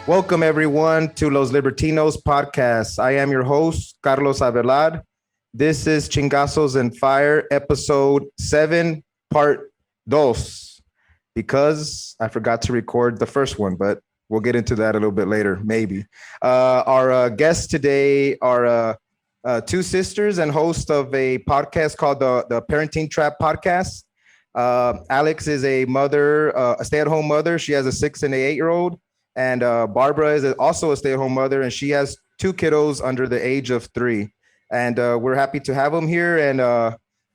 Welcome everyone to Los Libertinos podcast. I am your host, Carlos Avelad. This is Chingazos and Fire, episode 7, part 2, because I forgot to record the first one, but we'll get into that a little bit later, maybe. Our guests today are two sisters and host of a podcast called the Parenting Trap Podcast. Alex is a mother, a stay-at-home mother. She has a 6 and an 8-year-old. And Barbara is also a stay-at-home mother, and she has 2 kiddos under the age of 3. And we're happy to have them here, and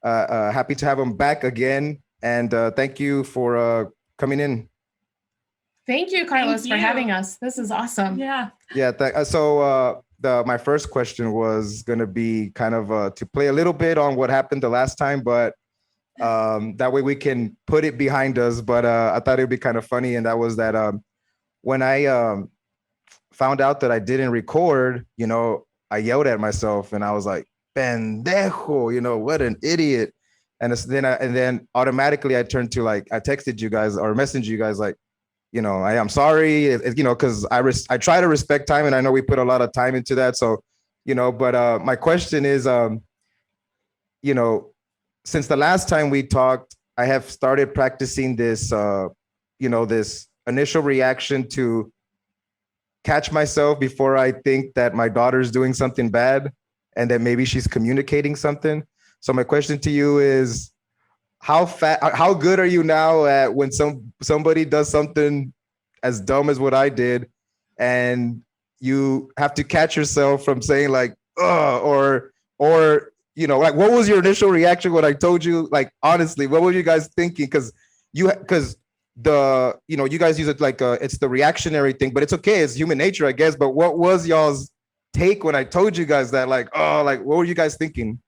happy to have them back again. And thank you for coming in. Thank you, Carlos, for having us. This is awesome. Yeah. So my first question was going to be kind of to play a little bit on what happened the last time, but that way we can put it behind us. But I thought it'd be kind of funny, and that was that when I found out that I didn't record, I yelled at myself and I was like, pendejo, what an idiot. And then automatically I turned to I texted you guys or messaged you guys I'm sorry, because I try to respect time, and I know we put a lot of time into that. So, but my question is, since the last time we talked, I have started practicing this, this initial reaction to catch myself before I think that my daughter's doing something bad and that maybe she's communicating something. So my question to you is, how good are you now at when somebody does something as dumb as what I did, and you have to catch yourself from saying or what was your initial reaction when I told you, honestly, what were you guys thinking? Because you guys use it it's the reactionary thing, but it's okay. It's human nature, I guess. But what was y'all's take when I told you guys that, what were you guys thinking?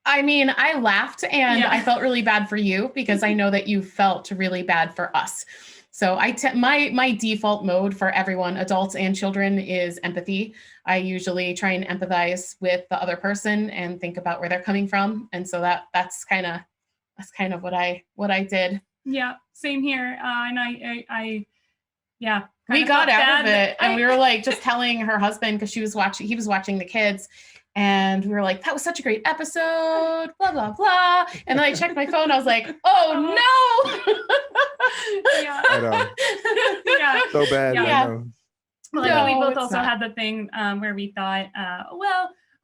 I mean, I laughed and I felt really bad for you because I know that you felt really bad for us. So my default mode for everyone, adults and children, is empathy. I usually try and empathize with the other person and think about where they're coming from. And so that's kind of what I did. Yeah, same here. And I we got out of it, and we were just telling her husband, because he was watching the kids, and we were like, that was such a great episode, blah, blah, blah. And then I checked my phone. I was like, oh no. I know. Yeah. So bad. Yeah. I know. Well, we both also had the thing where we thought,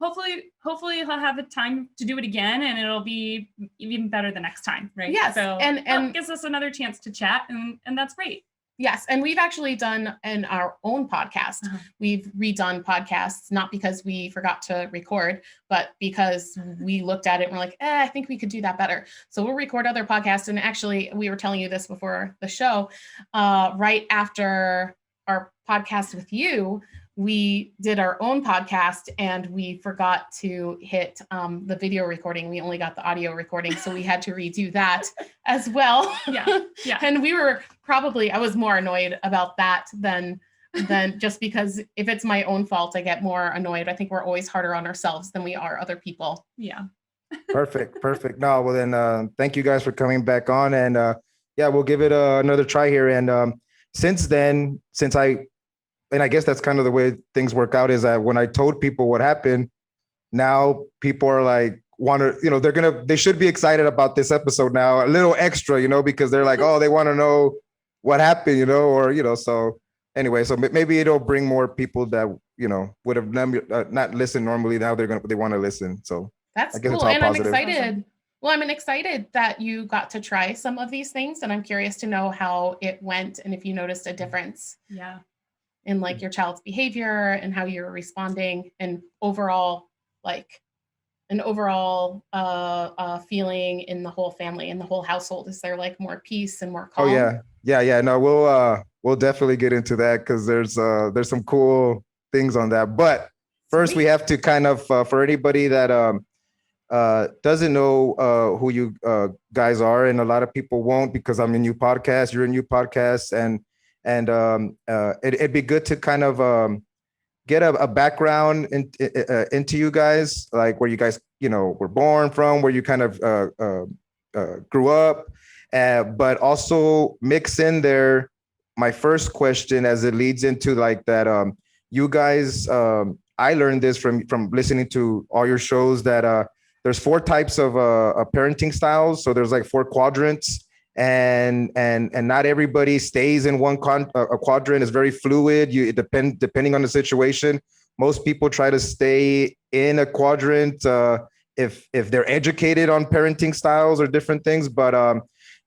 hopefully he'll have the time to do it again, and it'll be even better the next time, right? Yes. So and gives us another chance to chat, and that's great. Yes. And we've actually done in our own podcast, we've redone podcasts, not because we forgot to record, but because we looked at it and we're like, I think we could do that better. So we'll record other podcasts. And actually, we were telling you this before the show, right after our podcast with you, we did our own podcast and we forgot to hit the video recording. We only got the audio recording, so we had to redo that as well. Yeah. And I was more annoyed about that than just because if it's my own fault, I get more annoyed. I think we're always harder on ourselves than we are other people. Yeah. Perfect. No, well then, thank you guys for coming back on, and we'll give it another try here. And and I guess that's kind of the way things work out, is that when I told people what happened, now people are they should be excited about this episode now, a little extra, because they're they want to know what happened, so anyway, so maybe it'll bring more people that, would have not listened normally. Now they want to listen. So that's I guess cool. it's all and positive. I'm excited. Well, I'm excited that you got to try some of these things, and I'm curious to know how it went and if you noticed a difference. Yeah. In your child's behavior and how you're responding, and overall feeling in the whole family, in the whole household. Is there more peace and more calm? Oh yeah. No, we'll definitely get into that, because there's some cool things on that. But first, we have to kind of for anybody that doesn't know who you guys are, and a lot of people won't, because I'm a new podcast, you're a new podcast, and it'd be good to kind of get a background into you guys, where you guys were born from, where you kind of grew up, but also mix in there my first question, as it leads into like that, you guys, I learned this from listening to all your shows, that there's 4 types of parenting styles. So there's like 4 quadrants, and not everybody stays in one quadrant. Is very fluid. Depending on the situation. Most people try to stay in a quadrant if they're educated on parenting styles or different things. But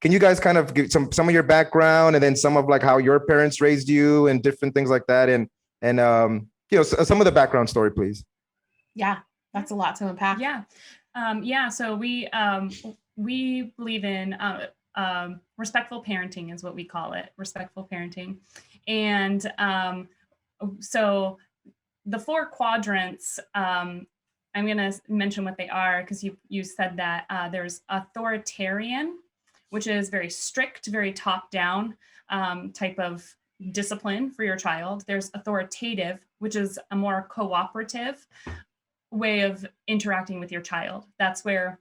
can you guys kind of give some of your background, and then some of like how your parents raised you and different things like that, and some of the background story, please? Yeah, that's a lot to unpack. Yeah. So we believe in respectful parenting is what we call it, respectful parenting. And so the 4 quadrants, I'm going to mention what they are, because you said that there's authoritarian, which is very strict, very top-down type of discipline for your child. There's authoritative, which is a more cooperative way of interacting with your child. That's where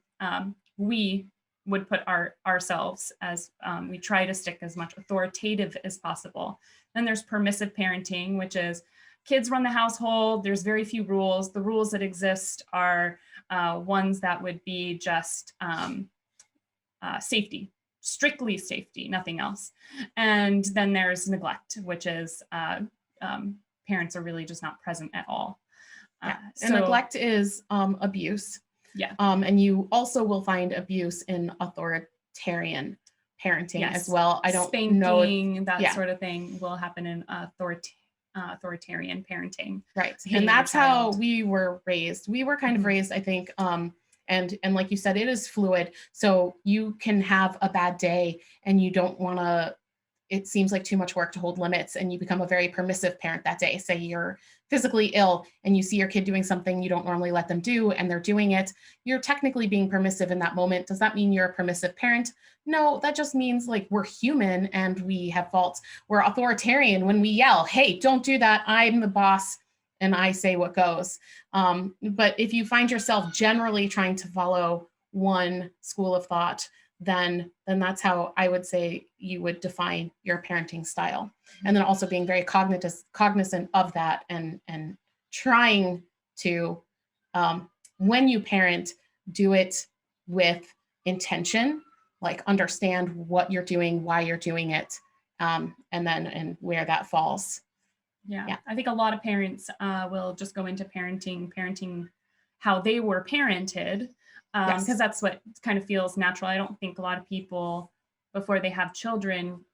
we would put ourselves, as we try to stick as much authoritative as possible. Then there's permissive parenting, which is kids run the household. There's very few rules. The rules that exist are ones that would be just safety, strictly safety, nothing else. And then there's neglect, which is parents are really just not present at all. And neglect is abuse. Yeah. And you also will find abuse in authoritarian parenting as well. I don't know that sort of thing will happen in authoritarian parenting. Right. And that's how we were raised. We were kind of raised, I think, and like you said, it is fluid. So you can have a bad day and you don't want to, it seems like too much work to hold limits, and you become a very permissive parent that day. Say you're physically ill and you see your kid doing something you don't normally let them do, and they're doing it. You're technically being permissive in that moment. Does that mean you're a permissive parent? No, that just means like we're human and we have faults. We're authoritarian when we yell, hey, don't do that. I'm the boss and I say what goes. But if you find yourself generally trying to follow one school of thought, then that's how I would say you would define your parenting style. And then also being very cognizant of that, and trying to, when you parent, do it with intention, like understand what you're doing, why you're doing it, and where that falls. Yeah. I think a lot of parents will just go into parenting how they were parented, because that's what kind of feels natural. I don't think a lot of people, before they have children,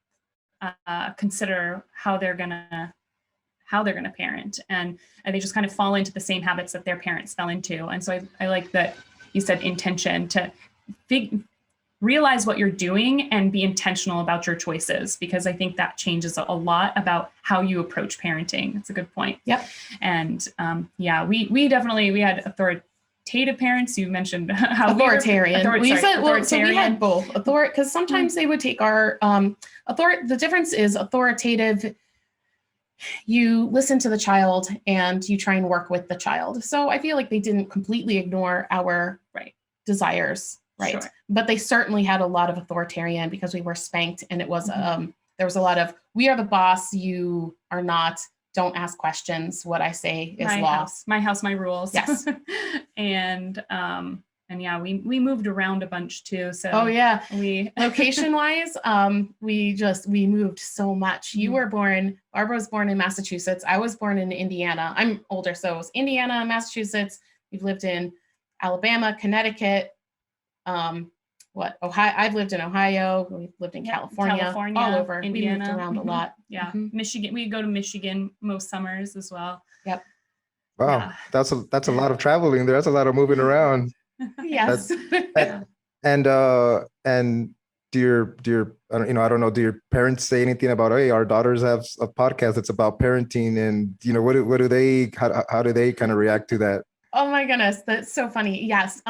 consider how they're gonna parent, and they just kind of fall into the same habits that their parents fell into. And so I like that you said intention, to realize what you're doing and be intentional about your choices, because I think that changes a lot about how you approach parenting. That's a good point. Yep. And we definitely had authoritative parents. You mentioned how authoritarian. So we had both because sometimes Mm-hmm. they would take our the difference is authoritative. You listen to the child and you try and work with the child. So I feel like they didn't completely ignore our desires. Right. Sure. But they certainly had a lot of authoritarian, because we were spanked, and it was, there was a lot of, we are the boss, you are not, don't ask questions. What I say is law. My house, my rules. Yes. and yeah, we moved around a bunch too. So we location wise, we moved so much. Barbara was born in Massachusetts. I was born in Indiana. I'm older. So it was Indiana, Massachusetts. We've lived in Alabama, Connecticut, Ohio. I've lived in Ohio. We've lived in California, all over. Indiana. We moved around a lot. Yeah. Michigan. We go to Michigan most summers as well. Yep. Wow. Yeah. That's a lot of traveling there. That's a lot of moving around. Yes. And do your I don't know, do your parents say anything about, hey, our daughters have a podcast that's about parenting, and what do they, how do they kind of react to that? Oh my goodness, that's so funny. Yes,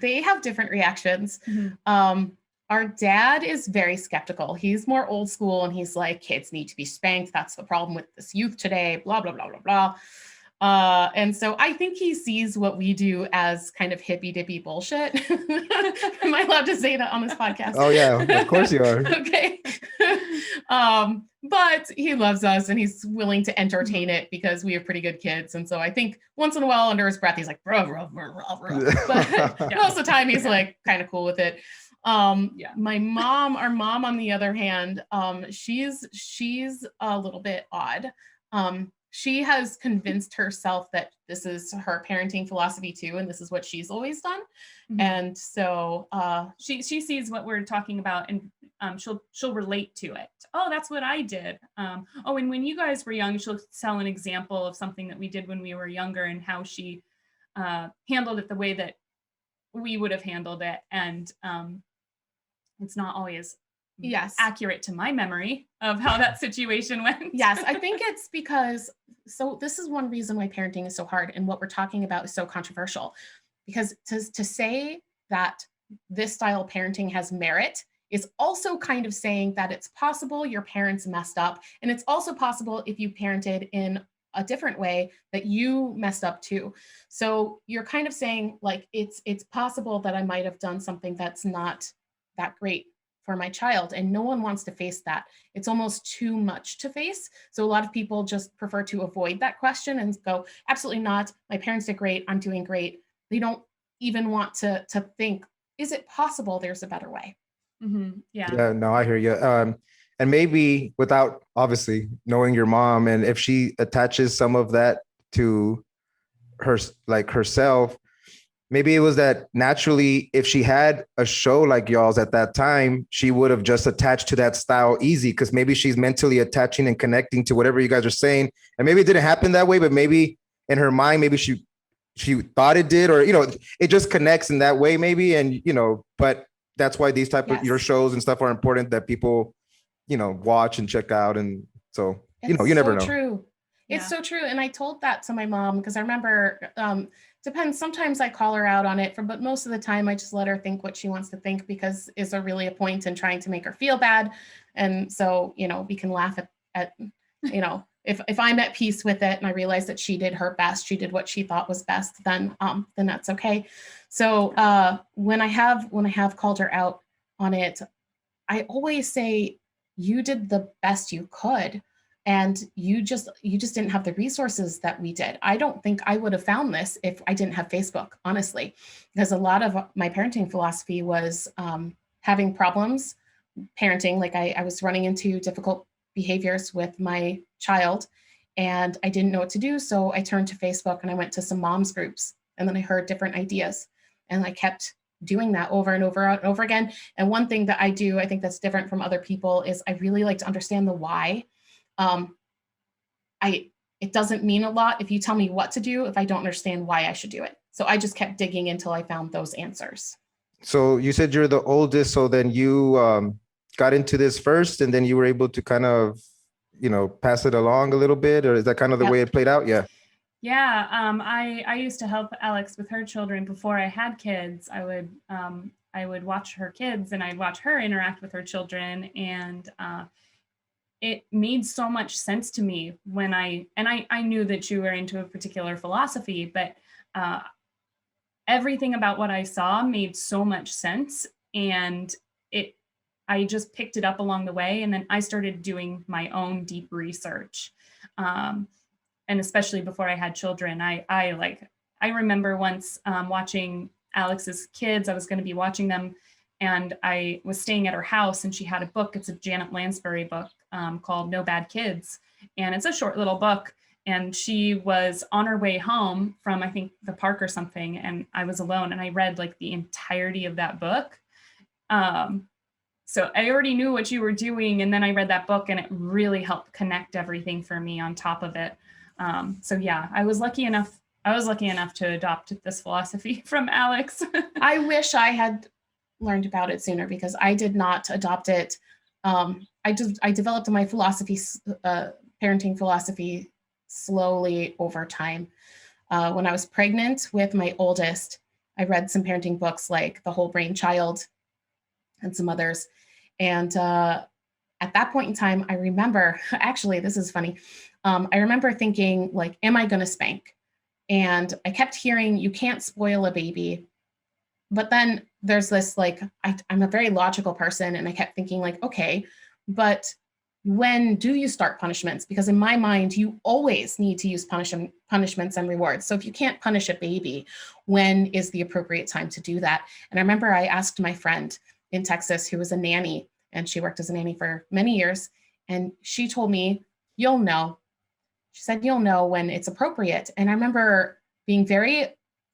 they have different reactions. Our dad is very skeptical. He's more old school, and he's like, kids need to be spanked. That's the problem with this youth today, blah, blah, blah, blah, blah. And so I think he sees what we do as kind of hippy dippy bullshit. Am I allowed to say that on this podcast? Oh yeah, of course you are. Okay. but he loves us and he's willing to entertain it because we have pretty good kids. And so I think once in a while under his breath, he's like, bruh, bruh, bruh, bruh, bruh. But most of the time he's like kind of cool with it. My mom, our mom, on the other hand, she's a little bit odd. She has convinced herself that this is her parenting philosophy too, and this is what she's always done. Mm-hmm. And so she sees what we're talking about, and she'll relate to it. Oh, that's what I did. And when you guys were young, she'll tell an example of something that we did when we were younger and how she handled it the way that we would have handled it. And it's not always accurate to my memory of how that situation went. Yes, I think it's because, so this is one reason why parenting is so hard and what we're talking about is so controversial, because to say that this style of parenting has merit is also kind of saying that it's possible your parents messed up, and it's also possible if you parented in a different way that you messed up too. So you're kind of saying like it's possible that I might have done something that's not that great for my child, and no one wants to face that. It's almost too much to face. So a lot of people just prefer to avoid that question and go, absolutely not. My parents did great. I'm doing great. They don't even want to think, is it possible there's a better way? Mm-hmm. Yeah, no, I hear you. And maybe without obviously knowing your mom, and if she attaches some of that to her, like herself, maybe it was that naturally, if she had a show like y'all's at that time, she would have just attached to that style easy, because maybe she's mentally attaching and connecting to whatever you guys are saying. And maybe it didn't happen that way, but maybe in her mind, maybe she thought it did, or, it just connects in that way maybe. And, but that's why these type of your shows and stuff are important, that people, watch and check out. And so, you never know. True. It's so true. And I told that to my mom because I remember, depends. Sometimes I call her out on it, but most of the time I just let her think what she wants to think, because is there really a point in trying to make her feel bad? And so, we can laugh at if I'm at peace with it and I realize that she did her best, she did what she thought was best, then that's okay. So when I have called her out on it, I always say, you did the best you could. And you just didn't have the resources that we did. I don't think I would have found this if I didn't have Facebook, honestly, because a lot of my parenting philosophy was having problems parenting. Like I was running into difficult behaviors with my child and I didn't know what to do. So I turned to Facebook and I went to some moms groups, and then I heard different ideas, and I kept doing that over and over and over again. And one thing that I do, I think that's different from other people, is I really like to understand the why. It doesn't mean a lot if you tell me what to do if I don't understand why I should do it. So I just kept digging until I found those answers. So you said you're the oldest, so then you got into this first, and then you were able to kind of, pass it along a little bit, or is that kind of the way it played out? Yeah. Yeah. I used to help Alex with her children before I had kids. I would watch her kids and I'd watch her interact with her children, and it made so much sense to me when I knew that you were into a particular philosophy, but everything about what I saw made so much sense, and I just picked it up along the way. And then I started doing my own deep research. And especially before I had children, I remember once watching Alex's kids. I was going to be watching them, and I was staying at her house, and she had a book. It's a Janet Lansbury book called No Bad Kids. And it's a short little book. And she was on her way home from, I think, the park or something. And I was alone, and I read like the entirety of that book. So I already knew what you were doing. And then I read that book, and it really helped connect everything for me on top of it. So yeah, I was lucky enough to adopt this philosophy from Alex. I wish I had learned about it sooner, because I did not adopt it. I developed my philosophy, parenting philosophy, slowly over time. When I was pregnant with my oldest, I read some parenting books like The Whole Brain Child and some others. And at that point in time, I remember, actually, this is funny. I remember thinking, like, am I going to spank? And I kept hearing, you can't spoil a baby. But then there's this, like, I'm a very logical person, and I kept thinking, like, okay, but when do you start punishments? Because in my mind, you always need to use punishments and rewards. So if you can't punish a baby, when is the appropriate time to do that? And I remember I asked my friend in Texas who was a nanny, and she worked as a nanny for many years. And she told me, you'll know. She said, you'll know when it's appropriate. And I remember being very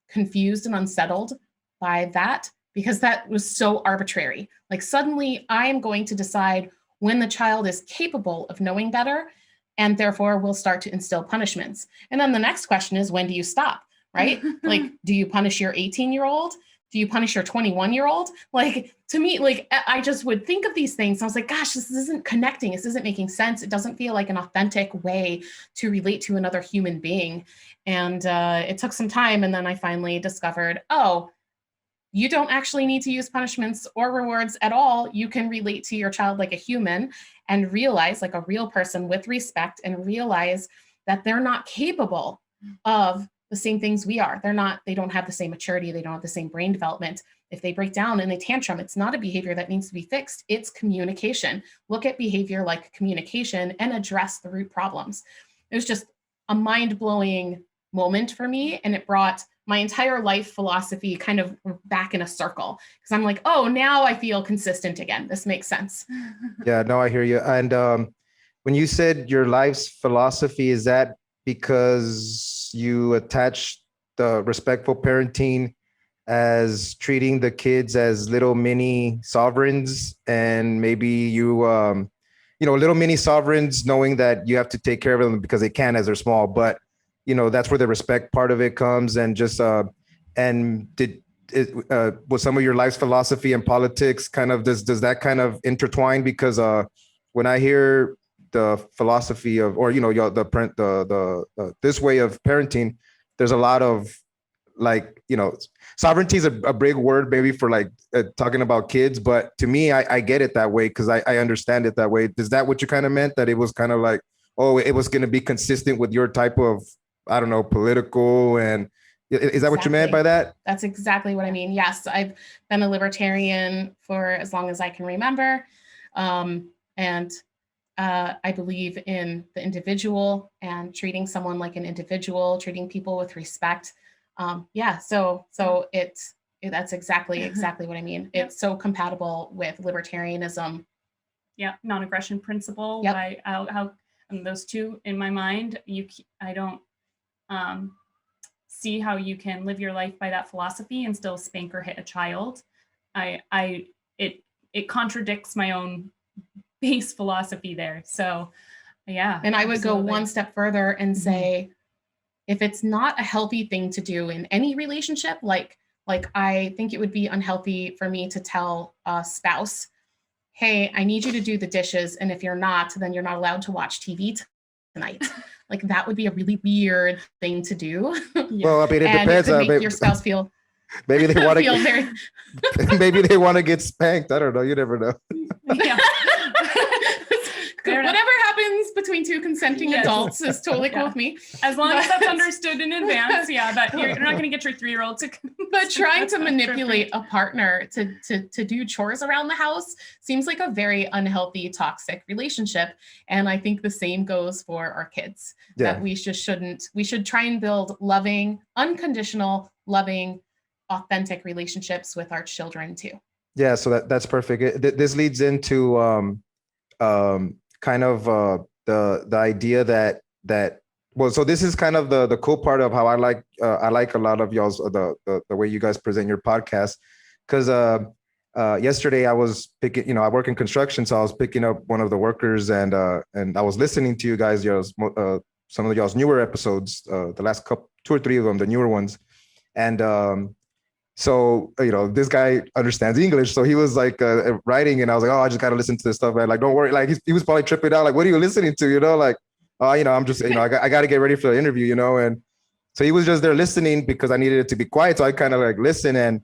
confused and unsettled by that, because that was so arbitrary. Like suddenly I am going to decide when the child is capable of knowing better, and therefore we'll start to instill punishments. And then the next question is, when do you stop, right? Like, do you punish your 18-year-old? Do you punish your 21-year-old? Like, to me, like, I just would think of these things. I was like, gosh, this isn't connecting. This isn't making sense. It doesn't feel like an authentic way to relate to another human being. And it took some time. And then I finally discovered, oh, you don't actually need to use punishments or rewards at all. You can relate to your child like a human and realize, like a real person with respect, and realize that they're not capable of the same things we are. They don't have the same maturity. They don't have the same brain development. If they break down and they tantrum, it's not a behavior that needs to be fixed. It's communication. Look at behavior like communication and address the root problems. It was just a mind-blowing moment for me. And it brought my entire life philosophy kind of back in a circle, because I'm like, oh, now I feel consistent again. This makes sense. Yeah, no, I hear you. And when you said your life's philosophy, is that because you attach the respectful parenting as treating the kids as little mini sovereigns, and maybe you little mini sovereigns, knowing that you have to take care of them because they can as they're small, but that's where the respect part of it comes. And just and did it was some of your life's philosophy and politics kind of does that kind of intertwine? Because when I hear the philosophy of, or this way of parenting, there's a lot of like, sovereignty is a big word maybe for like talking about kids, but to me, I get it that way because I understand it that way. Is that what you kind of meant? That it was kind of like, oh, it was going to be consistent with your type of, I don't know, political, and is that what you meant by that? That's exactly what I mean. Yes, I've been a libertarian for as long as I can remember. And I believe in the individual and treating someone like an individual, treating people with respect. So that's exactly what I mean. Yep. It's so compatible with libertarianism. Yeah, non-aggression principle. Yep. How those two in my mind, I don't see how you can live your life by that philosophy and still spank or hit a child. It contradicts my own base philosophy there. So yeah. And I would go one step further and say, if it's not a healthy thing to do in any relationship, like I think it would be unhealthy for me to tell a spouse, hey, I need you to do the dishes, and if you're not, then you're not allowed to watch TV tonight. Like that would be a really weird thing to do. Yeah. Well, I mean, it and depends. it could make your spouse feel maybe they want to feel very maybe they want to get spanked. I don't know. You never know. Yeah. Whatever happens between two consenting adults is totally cool with me. As long as that's understood in advance, that you're not going to get your 3-year-old to. But trying to manipulate a partner to do chores around the house seems like a very unhealthy, toxic relationship. And I think the same goes for our kids. Yeah. That we should try and build loving, unconditional, loving, authentic relationships with our children too. Yeah, so that's perfect. This leads into kind of the idea that well, so this is kind of the cool part of how I like a lot of y'all's the way you guys present your podcast, because yesterday I was picking, I work in construction, so I was picking up one of the workers, and I was listening to you guys, some of y'all's newer episodes, the last 2 or 3 of them, the newer ones, and so, this guy understands English. So he was like writing, and I was like, oh, I just got to listen to this stuff, man. Like, don't worry. Like, he was probably tripping out. Like, what are you listening to? Like, I'm just, I got to get ready for the interview, And so he was just there listening because I needed it to be quiet. So I kind of like listen, and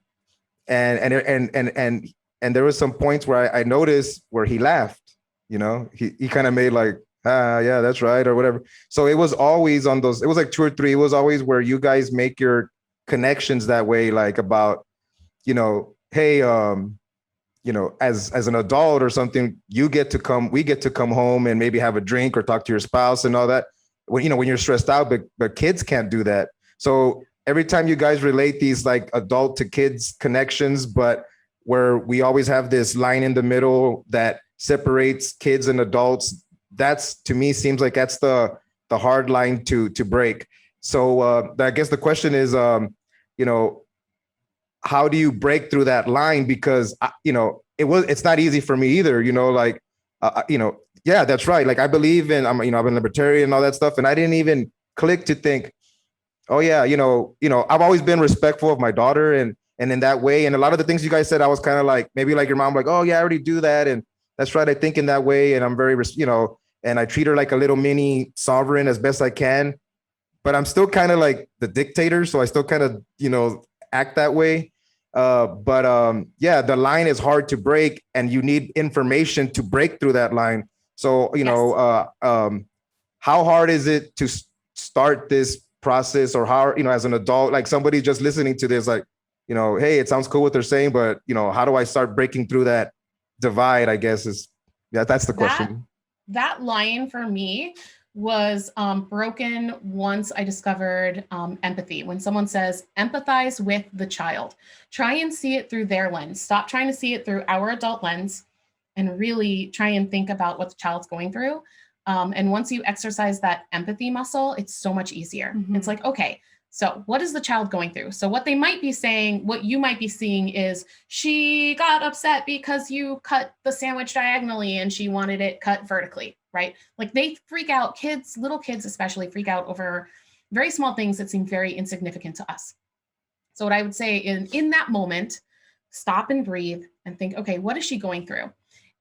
there was some points where I noticed where he laughed, he kind of made like, yeah, that's right, or whatever. So it was always on those, it was like 2 or 3. It was always where you guys make your connections that way, like about, hey, as an adult or something, we get to come home and maybe have a drink or talk to your spouse and all that when you're stressed out, but kids can't do that. So every time you guys relate these like adult to kids connections, but where we always have this line in the middle that separates kids and adults, that's, to me, seems like that's the hard line to break. So I guess the question is, how do you break through that line? Because it's not easy for me either. Yeah, that's right. Like I believe in, I'm a libertarian and all that stuff, and I didn't even click to think, oh yeah, I've always been respectful of my daughter, and in that way, and a lot of the things you guys said, I was kind of like, maybe like your mom, like, oh yeah, I already do that, and that's right, I think in that way, and I'm very, and I treat her like a little mini sovereign as best I can, but I'm still kind of like the dictator, so I still kind of, act that way. Yeah, the line is hard to break, and you need information to break through that line. So, how hard is it to start this process, or how, as an adult, like somebody just listening to this, like, hey, it sounds cool what they're saying, but, how do I start breaking through that divide, I guess that's the question. That line for me was broken once I discovered empathy. When someone says, empathize with the child, try and see it through their lens. Stop trying to see it through our adult lens and really try and think about what the child's going through. And once you exercise that empathy muscle, it's so much easier. Mm-hmm. It's like, okay, so what is the child going through? So what they might be saying, what you might be seeing is, she got upset because you cut the sandwich diagonally and she wanted it cut vertically, right? Like they freak out, little kids especially freak out over very small things that seem very insignificant to us. So what I would say in that moment, stop and breathe and think, okay, what is she going through?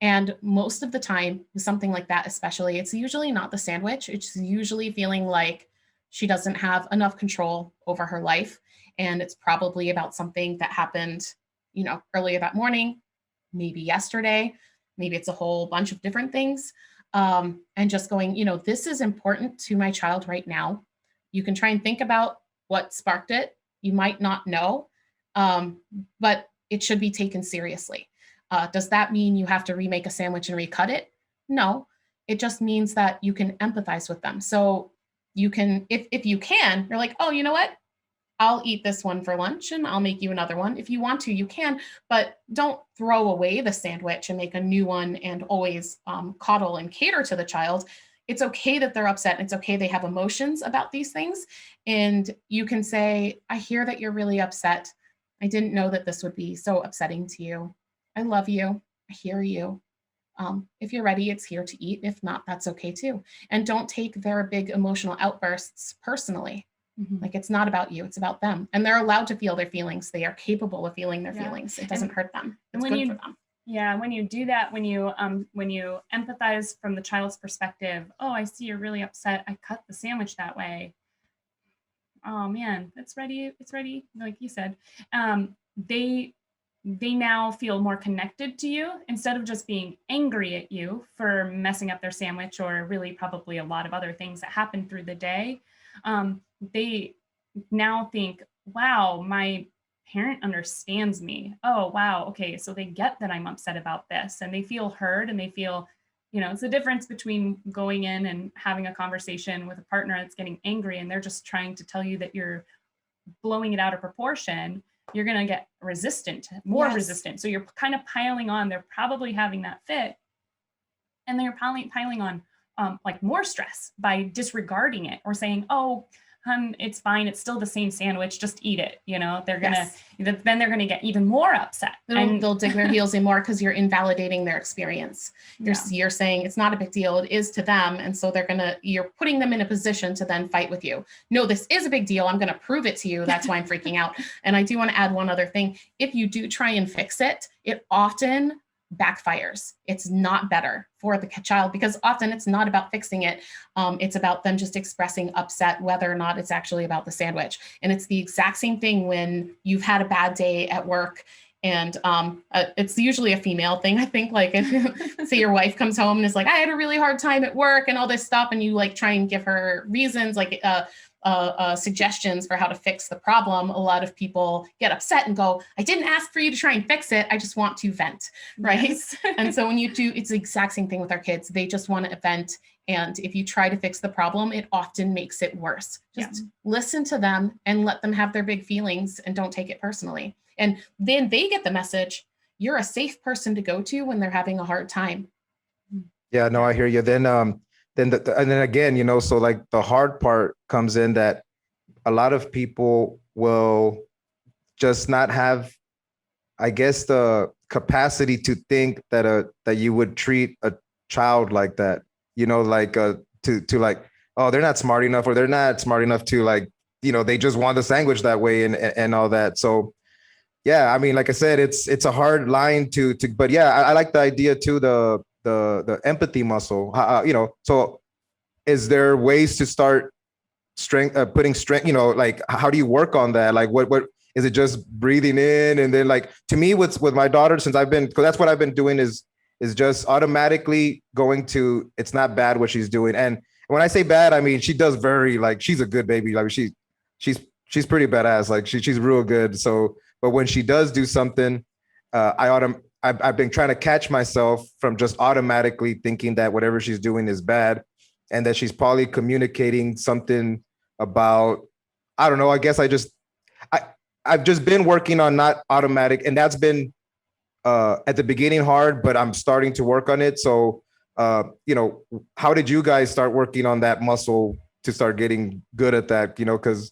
And most of the time, with something like that especially, it's usually not the sandwich. It's usually feeling like she doesn't have enough control over her life. And it's probably about something that happened, earlier that morning, maybe yesterday, maybe it's a whole bunch of different things. And just going, this is important to my child right now. You can try and think about what sparked it. You might not know, but it should be taken seriously. Does that mean you have to remake a sandwich and recut it? No, it just means that you can empathize with them. So you can, if you can, you're like, oh, you know what? I'll eat this one for lunch and I'll make you another one. If you want to, you can, but don't throw away the sandwich and make a new one and always coddle and cater to the child. It's okay that they're upset. And it's okay they have emotions about these things. And you can say, I hear that you're really upset. I didn't know that this would be so upsetting to you. I love you. I hear you. If you're ready, it's here to eat. If not, that's okay too. And don't take their big emotional outbursts personally. Mm-hmm. Like it's not about you, it's about them. And they're allowed to feel their feelings. They are capable of feeling their feelings. It doesn't hurt them. It's good for them. Yeah, when you do that, when you empathize from the child's perspective, oh, I see you're really upset. I cut the sandwich that way. Oh man, it's ready. It's ready. Like you said, they now feel more connected to you instead of just being angry at you for messing up their sandwich or really probably a lot of other things that happen through the day. They now think, wow, my parent understands me. Oh, wow. Okay. So they get that I'm upset about this and they feel heard and they feel, it's the difference between going in and having a conversation with a partner that's getting angry and they're just trying to tell you that you're blowing it out of proportion. You're going to get more resistant. So you're kind of piling on, they're probably having that fit. And they're piling on like more stress by disregarding it or saying, oh, it's fine. It's still the same sandwich. Just eat it. They're going to, then they're going to get even more upset. And they'll dig their heels in more because you're invalidating their experience. You're saying it's not a big deal. It is to them. And so you're putting them in a position to then fight with you. No, this is a big deal. I'm going to prove it to you. That's why I'm freaking out. And I do want to add one other thing. If you do try and fix it, it often backfires. It's not better for the child because often it's not about fixing it. It's about them just expressing upset, whether or not it's actually about the sandwich. And it's the exact same thing when you've had a bad day at work. And it's usually a female thing. I think like if say your wife comes home and is like, I had a really hard time at work and all this stuff. And you like try and give her reasons like, suggestions for how to fix the problem, a lot of people get upset and go, I didn't ask for you to try and fix it. I just want to vent, right? Yes. And so when you do, it's the exact same thing with our kids. They just want to vent. And if you try to fix the problem, it often makes it worse. Just listen to them and let them have their big feelings and don't take it personally. And then they get the message, you're a safe person to go to when they're having a hard time. Yeah, no, I hear you. Then and then again, you know, so like the hard part comes in that a lot of people will just not have, I guess, the capacity to think that you would treat a child like that, you know, like to like, oh, they're not smart enough, or they're not smart enough to, like, you know, they just want the language that way and all that. So yeah, I mean, like I said, it's a hard line to but yeah, I like the idea too, the empathy muscle. You know, so is there ways to start putting strength, you know, like how do you work on that? Like what is it, just breathing in? And then, like, to me, with my daughter, since because that's what I've been doing, is just automatically going to, it's not bad what she's doing. And when I say bad, I mean she does very, like, she's a good baby. Like she's pretty badass. Like she's real good. So, but when she does do something, I've been trying to catch myself from just automatically thinking that whatever she's doing is bad, and that she's probably communicating something about, I don't know. I guess I've just been working on not automatic, and that's been at the beginning hard, but I'm starting to work on it. So, you know, how did you guys start working on that muscle to start getting good at that? You know, because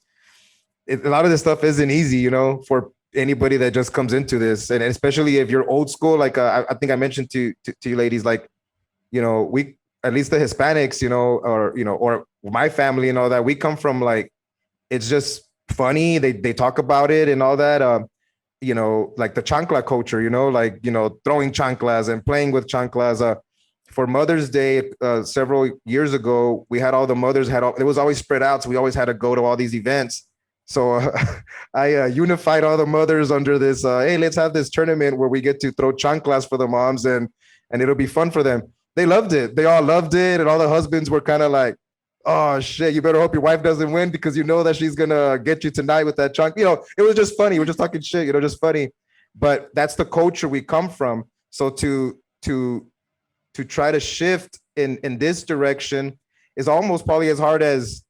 a lot of this stuff isn't easy, you know, for anybody that just comes into this, and especially if you're old school. Like I think I mentioned to you ladies, like, you know, we, at least the Hispanics, you know, or, you know, or my family and all that, we come from, like, it's just funny. They talk about it and all that. You know, like the chancla culture, you know, like, you know, throwing chanclas and playing with chanclas. For Mother's Day, several years ago, we had all the mothers it was always spread out. So we always had to go to all these events. So I unified all the mothers under this, hey, let's have this tournament where we get to throw chanclas for the moms, and it'll be fun for them. They loved it. They all loved it. And all the husbands were kind of like, oh shit, you better hope your wife doesn't win, because you know that she's gonna get you tonight with that chunk. You know, it was just funny. We're just talking shit, you know, just funny. But that's the culture we come from. So to try to shift in this direction is almost probably as hard as,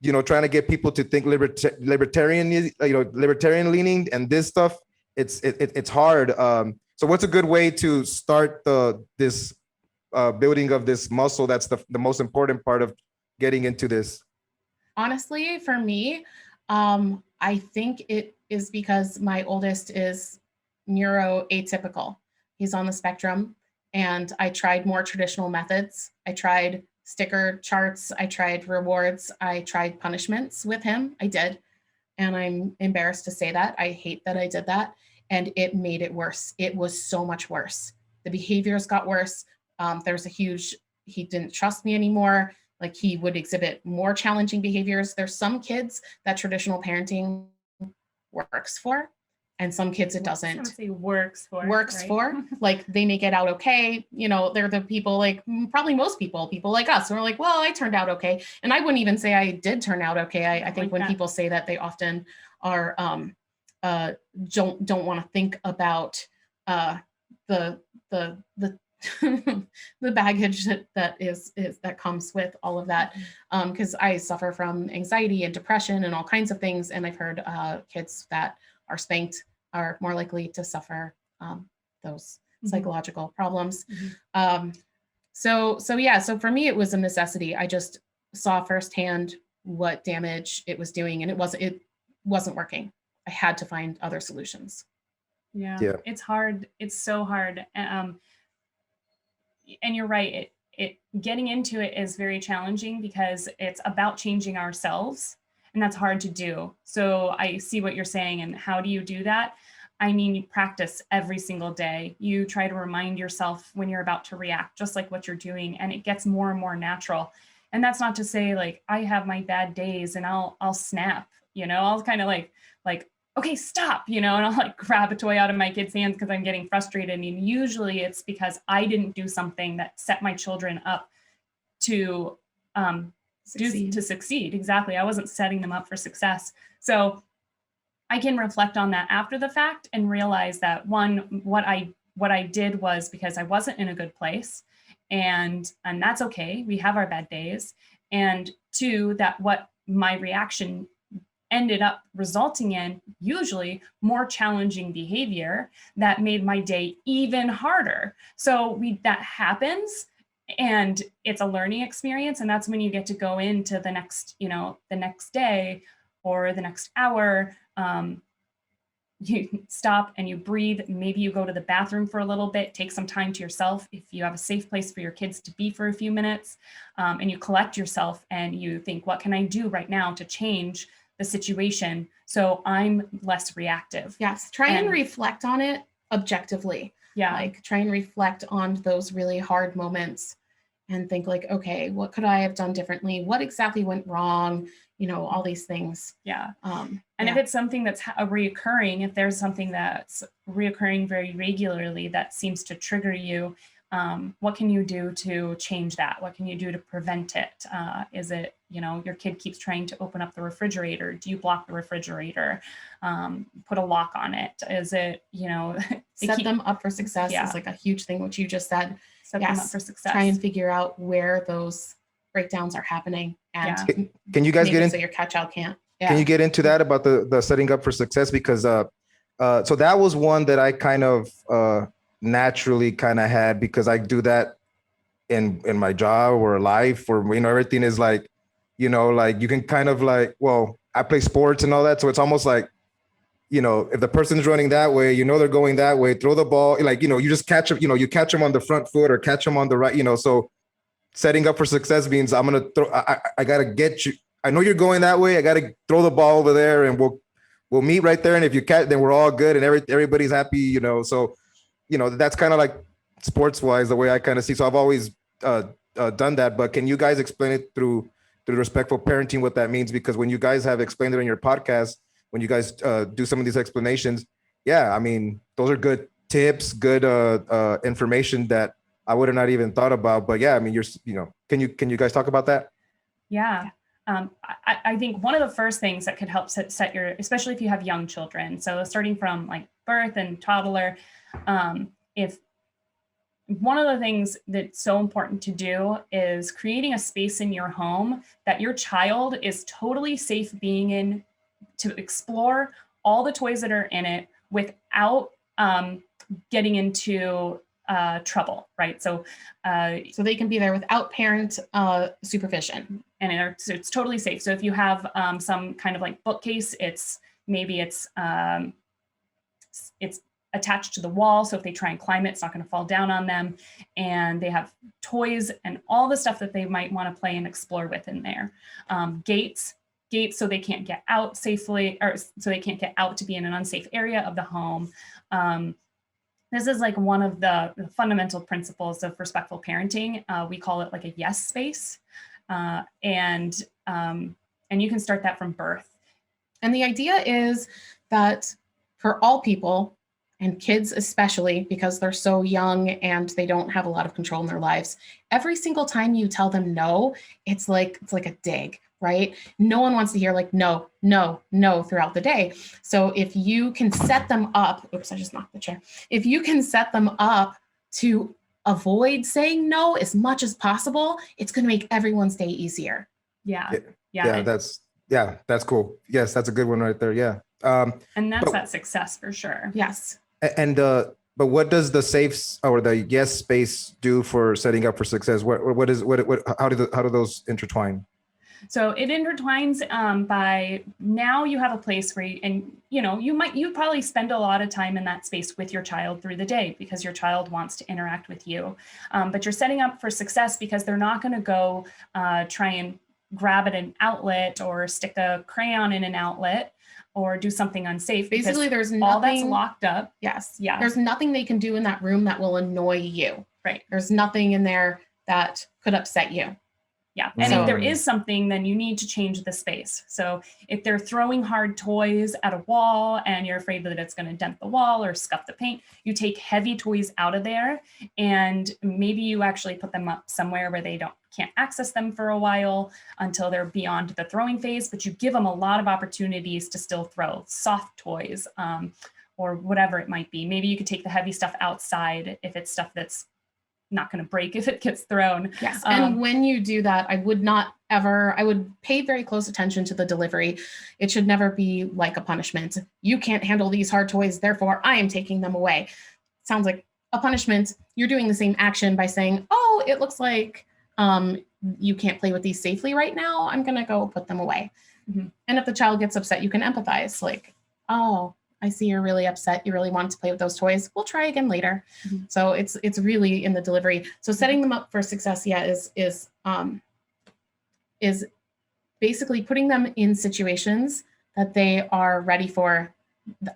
you know, trying to get people to think libertarian, you know, libertarian leaning and this stuff. It's hard. So what's a good way to start this building of this muscle? That's the most important part of getting into this. Honestly, for me, I think it is because my oldest is neuroatypical. He's on the spectrum, and I tried more traditional methods. I tried sticker charts. I tried rewards. I tried punishments with him. I did. And I'm embarrassed to say that. I hate that I did that. And it made it worse. It was so much worse. The behaviors got worse. He didn't trust me anymore. Like, he would exhibit more challenging behaviors. There's some kids that traditional parenting works for, and some kids it doesn't. I would say works for. For. Like, they make it out okay. You know, they're the people, like probably most people like us, who are like, well, I turned out okay. And I wouldn't even say I did turn out okay. I think when people say that, they often are don't want to think about the the baggage that comes with all of that, because I suffer from anxiety and depression and all kinds of things, and I've heard kids that are spanked are more likely to suffer those psychological problems. So for me, it was a necessity. I just saw firsthand what damage it was doing, and it wasn't working. I had to find other solutions. Yeah. It's hard. It's so hard. And you're right. It getting into it is very challenging, because it's about changing ourselves, and that's hard to do. So I see what you're saying. And how do you do that? I mean, you practice every single day. You try to remind yourself when you're about to react, just like what you're doing, and it gets more and more natural. And that's not to say, like, I have my bad days and I'll snap, you know, I'll kind of like, okay, stop, you know, and I'll like grab a toy out of my kid's hands because I'm getting frustrated. And usually it's because I didn't do something that set my children up to to succeed. Exactly. I wasn't setting them up for success. So I can reflect on that after the fact and realize that one, what I did was because I wasn't in a good place, and that's okay. We have our bad days. And two, that what my reaction ended up resulting in usually more challenging behavior that made my day even harder. So that happens, and it's a learning experience. And that's when you get to go into the next day or the next hour. You stop and you breathe. Maybe you go to the bathroom for a little bit, take some time to yourself. If you have a safe place for your kids to be for a few minutes, and you collect yourself and you think, what can I do right now to change the situation so I'm less reactive? Yes. Try and reflect on it objectively. Yeah. Like try and reflect on those really hard moments and think like, okay, what could I have done differently? What exactly went wrong? All these things. Yeah. If it's something that's reoccurring, if there's something that's reoccurring very regularly that seems to trigger you, what can you do to change that? What can you do to prevent it? Is it, your kid keeps trying to open up the refrigerator? Do you block the refrigerator? Put a lock on it? Is it, set them up for success is like a huge thing, which you just said. Set them up for success. Try and figure out where those breakdowns are happening. And can you guys get into so your cat-child can't? Can you get into that about the setting up for success? Because so that was one that I kind of naturally kind of had, because I do that in my job or life, or everything is like, like you can kind of like, well, I play sports and all that, so it's almost like, if the person's running that way, they're going that way, throw the ball, like, you just catch them, you catch them on the front foot or catch them on the right, so setting up for success means I'm gonna throw. I gotta get you. I know you're going that way. I gotta throw the ball over there, and we'll meet right there. And if you catch, then we're all good, and everybody's happy. So, that's kind of like sports wise the way I kind of see. So I've always done that. But can you guys explain it through respectful parenting what that means? Because when you guys have explained it on your podcast, when you guys do some of these explanations, yeah, I mean those are good tips, good information that I would have not even thought about. But yeah, I mean, can you guys talk about that? Yeah. I think one of the first things that could help set your, especially if you have young children, so starting from like birth and toddler, if one of the things that's so important to do is creating a space in your home that your child is totally safe being in, to explore all the toys that are in it without getting into trouble, right? So they can be there without parent supervision, and it's totally safe. So if you have some kind of like bookcase, it's attached to the wall. So if they try and climb it, it's not going to fall down on them. And they have toys and all the stuff that they might want to play and explore with in there. Gates so they can't get out safely, or so they can't get out to be in an unsafe area of the home. This is like one of the fundamental principles of respectful parenting. We call it like a yes space. And you can start that from birth. And the idea is that for all people, and kids especially, because they're so young and they don't have a lot of control in their lives, every single time you tell them no, it's like a dig, right? No one wants to hear like no, no, no throughout the day. So if you can set them up, oops, I just knocked the chair. If you can set them up to avoid saying no as much as possible, it's going to make everyone's day easier. Yeah. That's cool. Yes, that's a good one right there. Yeah. And that's that success for sure. Yes. And but what does the safe or the yes space do for setting up for success? How do those intertwine? So it intertwines by now you have a place where you probably spend a lot of time in that space with your child through the day because your child wants to interact with you. But you're setting up for success because they're not going to go try and grab at an outlet or stick a crayon in an outlet or do something unsafe. Basically, there's nothing, all that's locked up. Yes. Yeah. There's nothing they can do in that room that will annoy you. Right. There's nothing in there that could upset you. Yeah. And So- if there is something, then you need to change the space. So if they're throwing hard toys at a wall and you're afraid that it's going to dent the wall or scuff the paint, you take heavy toys out of there, and maybe you actually put them up somewhere where they can't access them for a while until they're beyond the throwing phase, but you give them a lot of opportunities to still throw soft toys, or whatever it might be. Maybe you could take the heavy stuff outside if it's stuff that's not going to break if it gets thrown. Yes. And when you do that, I would pay very close attention to the delivery. It should never be like a punishment. You can't handle these hard toys, therefore I am taking them away. Sounds like a punishment. You're doing the same action by saying, oh, it looks like you can't play with these safely right now. I'm going to go put them away. Mm-hmm. And if the child gets upset, you can empathize. Like, oh, I see you're really upset. You really want to play with those toys. We'll try again later. Mm-hmm. So it's really in the delivery. So setting them up for success, is basically putting them in situations that they are ready for.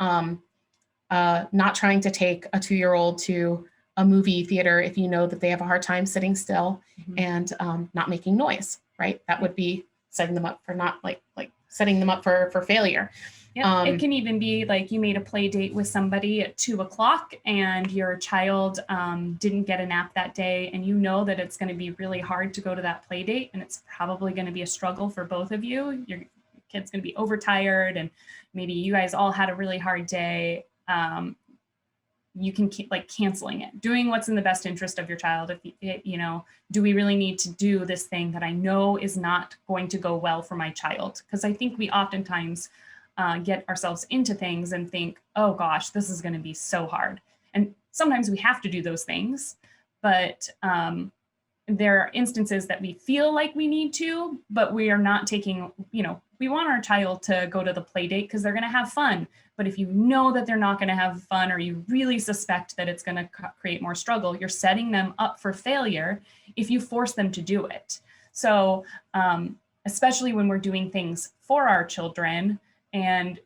Not trying to take a 2-year-old to a movie theater if you know that they have a hard time sitting still, Mm-hmm. and not making noise. Right, that would be setting them up for not like setting them up for failure. Yeah, it can even be like you made a play date with somebody at 2:00 and your child didn't get a nap that day, and you know that it's going to be really hard to go to that play date, and it's probably going to be a struggle for both of you. Your kid's going to be overtired, and maybe you guys all had a really hard day. You can keep canceling it, doing what's in the best interest of your child. If do we really need to do this thing that I know is not going to go well for my child? Because I think we oftentimes get ourselves into things and think, oh gosh, this is going to be so hard. And sometimes we have to do those things, but there are instances that we feel like we need to, but we are not taking, we want our child to go to the play date because they're going to have fun. But if you know that they're not going to have fun, or you really suspect that it's going to create more struggle, you're setting them up for failure if you force them to do it. So especially when we're doing things for our children, and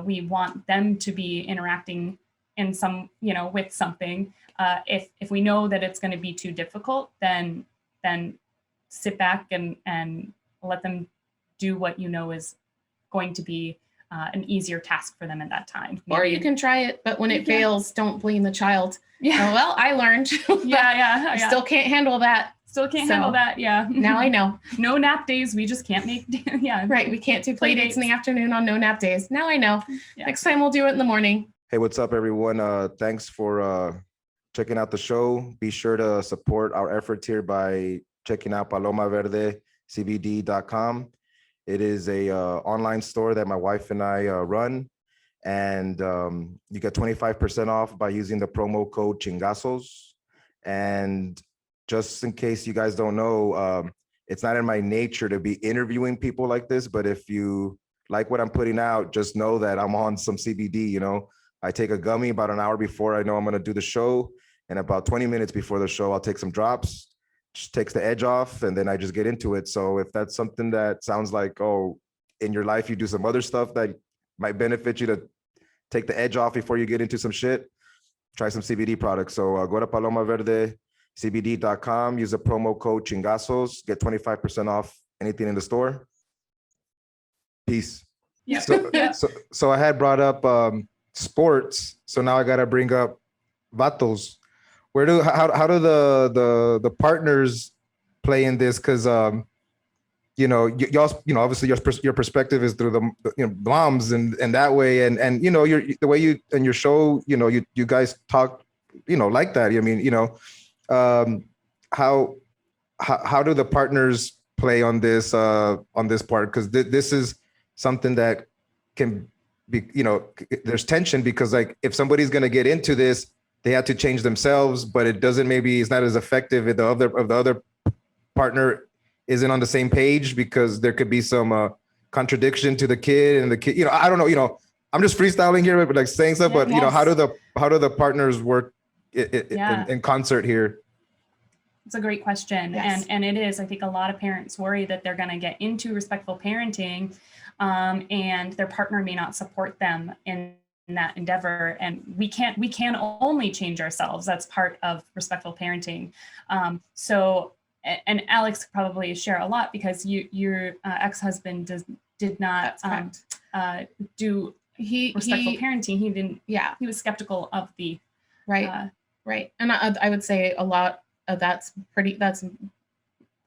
we want them to be interacting in some, with something. If we know that it's going to be too difficult, then sit back and let them do what is going to be an easier task for them at that time. Or you can try it, but when it fails, don't blame the child. Yeah. Oh, well, I learned. Yeah. Still can't handle that. Still can't handle that. Yeah. Now I know. No nap days. We just can't make. Yeah. Right. We can't do play dates in the afternoon on no nap days. Now I know. Yeah. Next time we'll do it in the morning. Hey, what's up, everyone? Thanks for checking out the show. Be sure to support our efforts here by checking out palomaverdecbd.com. It is a online store that my wife and I run, and you get 25% off by using the promo code Chingazos. And just in case you guys don't know, it's not in my nature to be interviewing people like this, but if you like what I'm putting out, just know that I'm on some CBD. I take a gummy about an hour before I know I'm going to do the show, and about 20 minutes before the show, I'll take some drops. Just takes the edge off, and then I just get into it. So if that's something that sounds like, oh, in your life you do some other stuff that might benefit you to take the edge off before you get into some shit, try some CBD products. So go to palomaverdecbd.com, use the promo code Chingazos, get 25% off anything in the store. Peace. Yeah. So I had brought up sports, so now I got to bring up vatos. How do the partners play in this? Because y'all, obviously your perspective is through the moms and that way, and the way you in your show, you guys talk, like that. I mean, how do the partners play on this part? Because this is something that can be, there's tension, because like if somebody's gonna get into this, they have to change themselves, but it doesn't, maybe it's not as effective if the other partner isn't on the same page, because there could be some contradiction to the kid, and the kid, I don't know, I'm just freestyling here, but like saying stuff, but Yes. how do the partners work in concert here? It's a great question. Yes. And it is, I think a lot of parents worry that they're going to get into respectful parenting, and their partner may not support them in that endeavor. And we can only change ourselves. That's part of respectful parenting. So and Alex could probably share a lot because your ex-husband did not do respectful parenting. He didn't. Yeah, he was skeptical of the right. And I would say a lot of that's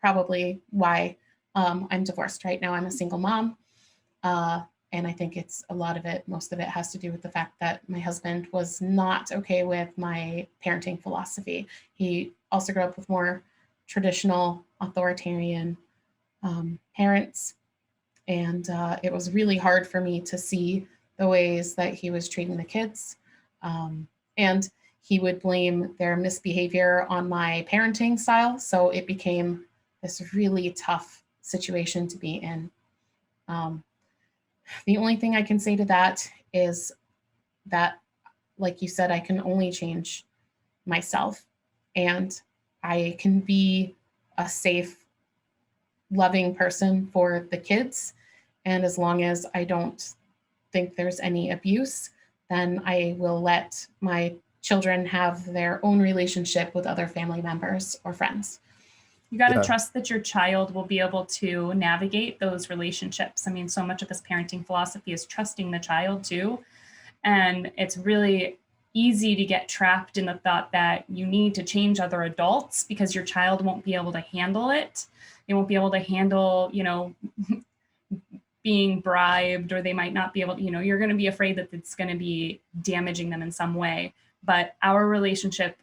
probably why I'm divorced right now. I'm a single mom. And I think most of it has to do with the fact that my husband was not okay with my parenting philosophy. He also grew up with more traditional authoritarian parents. And it was really hard for me to see the ways that he was treating the kids. And he would blame their misbehavior on my parenting style. So it became this really tough situation to be in. The only thing I can say to that is that, like you said, I can only change myself, and I can be a safe, loving person for the kids. And as long as I don't think there's any abuse, then I will let my children have their own relationship with other family members or friends. You got to trust that your child will be able to navigate those relationships. I mean, so much of this parenting philosophy is trusting the child too. And it's really easy to get trapped in the thought that you need to change other adults because your child won't be able to handle it. They won't be able to handle, being bribed, or they might not be able to, you're going to be afraid that it's going to be damaging them in some way. But our relationship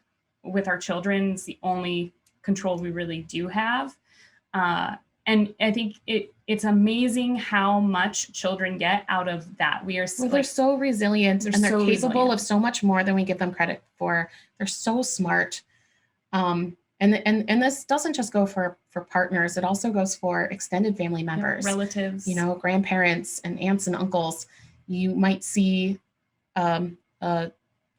with our children is the only control we really do have. And I think it's amazing how much children get out of that. They're so resilient, and they're capable of so much more than we give them credit for. They're so smart. And this doesn't just go for partners. It also goes for extended family members, relatives, grandparents and aunts and uncles. You might see, a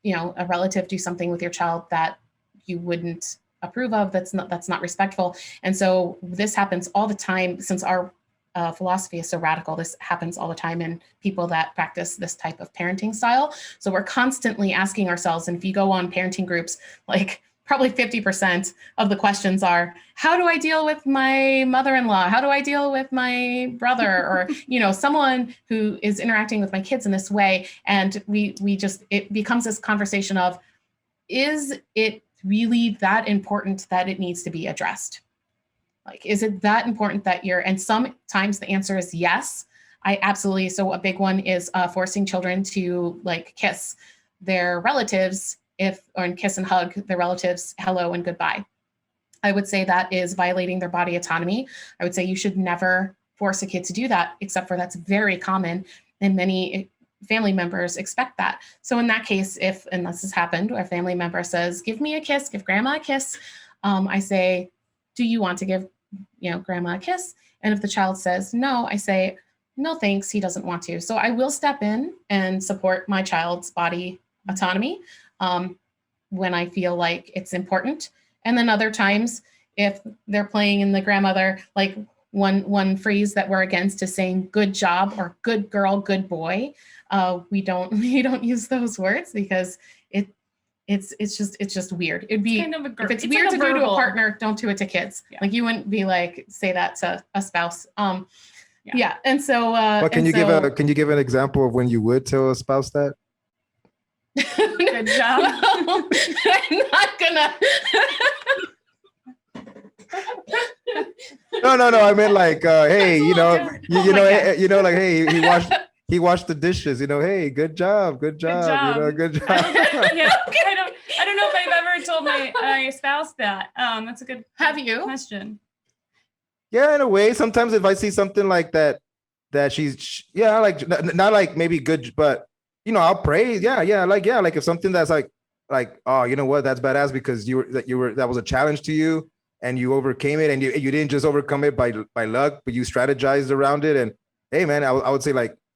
relative do something with your child that you wouldn't approve of. That's not respectful. And so this happens all the time. Since our philosophy is so radical, this happens all the time in people that practice this type of parenting style. So we're constantly asking ourselves, and if you go on parenting groups, like probably 50% of the questions are, how do I deal with my mother-in-law? How do I deal with my brother? Or, someone who is interacting with my kids in this way. And it becomes this conversation of, is it really that important that it needs to be addressed? Like, is it that important that and sometimes the answer is yes. I absolutely. So a big one is forcing children to kiss their relatives and kiss and hug their relatives, hello and goodbye. I would say that is violating their body autonomy. I would say you should never force a kid to do that, except for that's very common, and many family members expect that. So in that case, and this has happened, a family member says, give me a kiss, give grandma a kiss. I say, do you want to give, grandma a kiss? And if the child says no, I say, no, thanks, he doesn't want to. So I will step in and support my child's body autonomy when I feel like it's important. And then other times, if they're playing in the grandmother, like one phrase that we're against is saying good job or good girl, good boy. We don't use those words because it's just weird. It'd be kind of if it's weird to do to a partner, don't do it to kids. Yeah. Like you wouldn't be say that to a spouse. Yeah. And so but can you give an example of when you would tell a spouse that? Good job. No, I'm not gonna. No. I meant hey, hey, he washed the dishes. Hey, good job. Good job. Good job. I don't know if I've ever told my spouse that. That's a good. Have you? Question. Yeah, in a way. Sometimes if I see something like that she's not maybe good, but I'll praise. Yeah. Like if something that's like, oh, you know what, that's badass because that was a challenge to you and you overcame it, and you didn't just overcome it by luck, but you strategized around it. And hey, man, I would say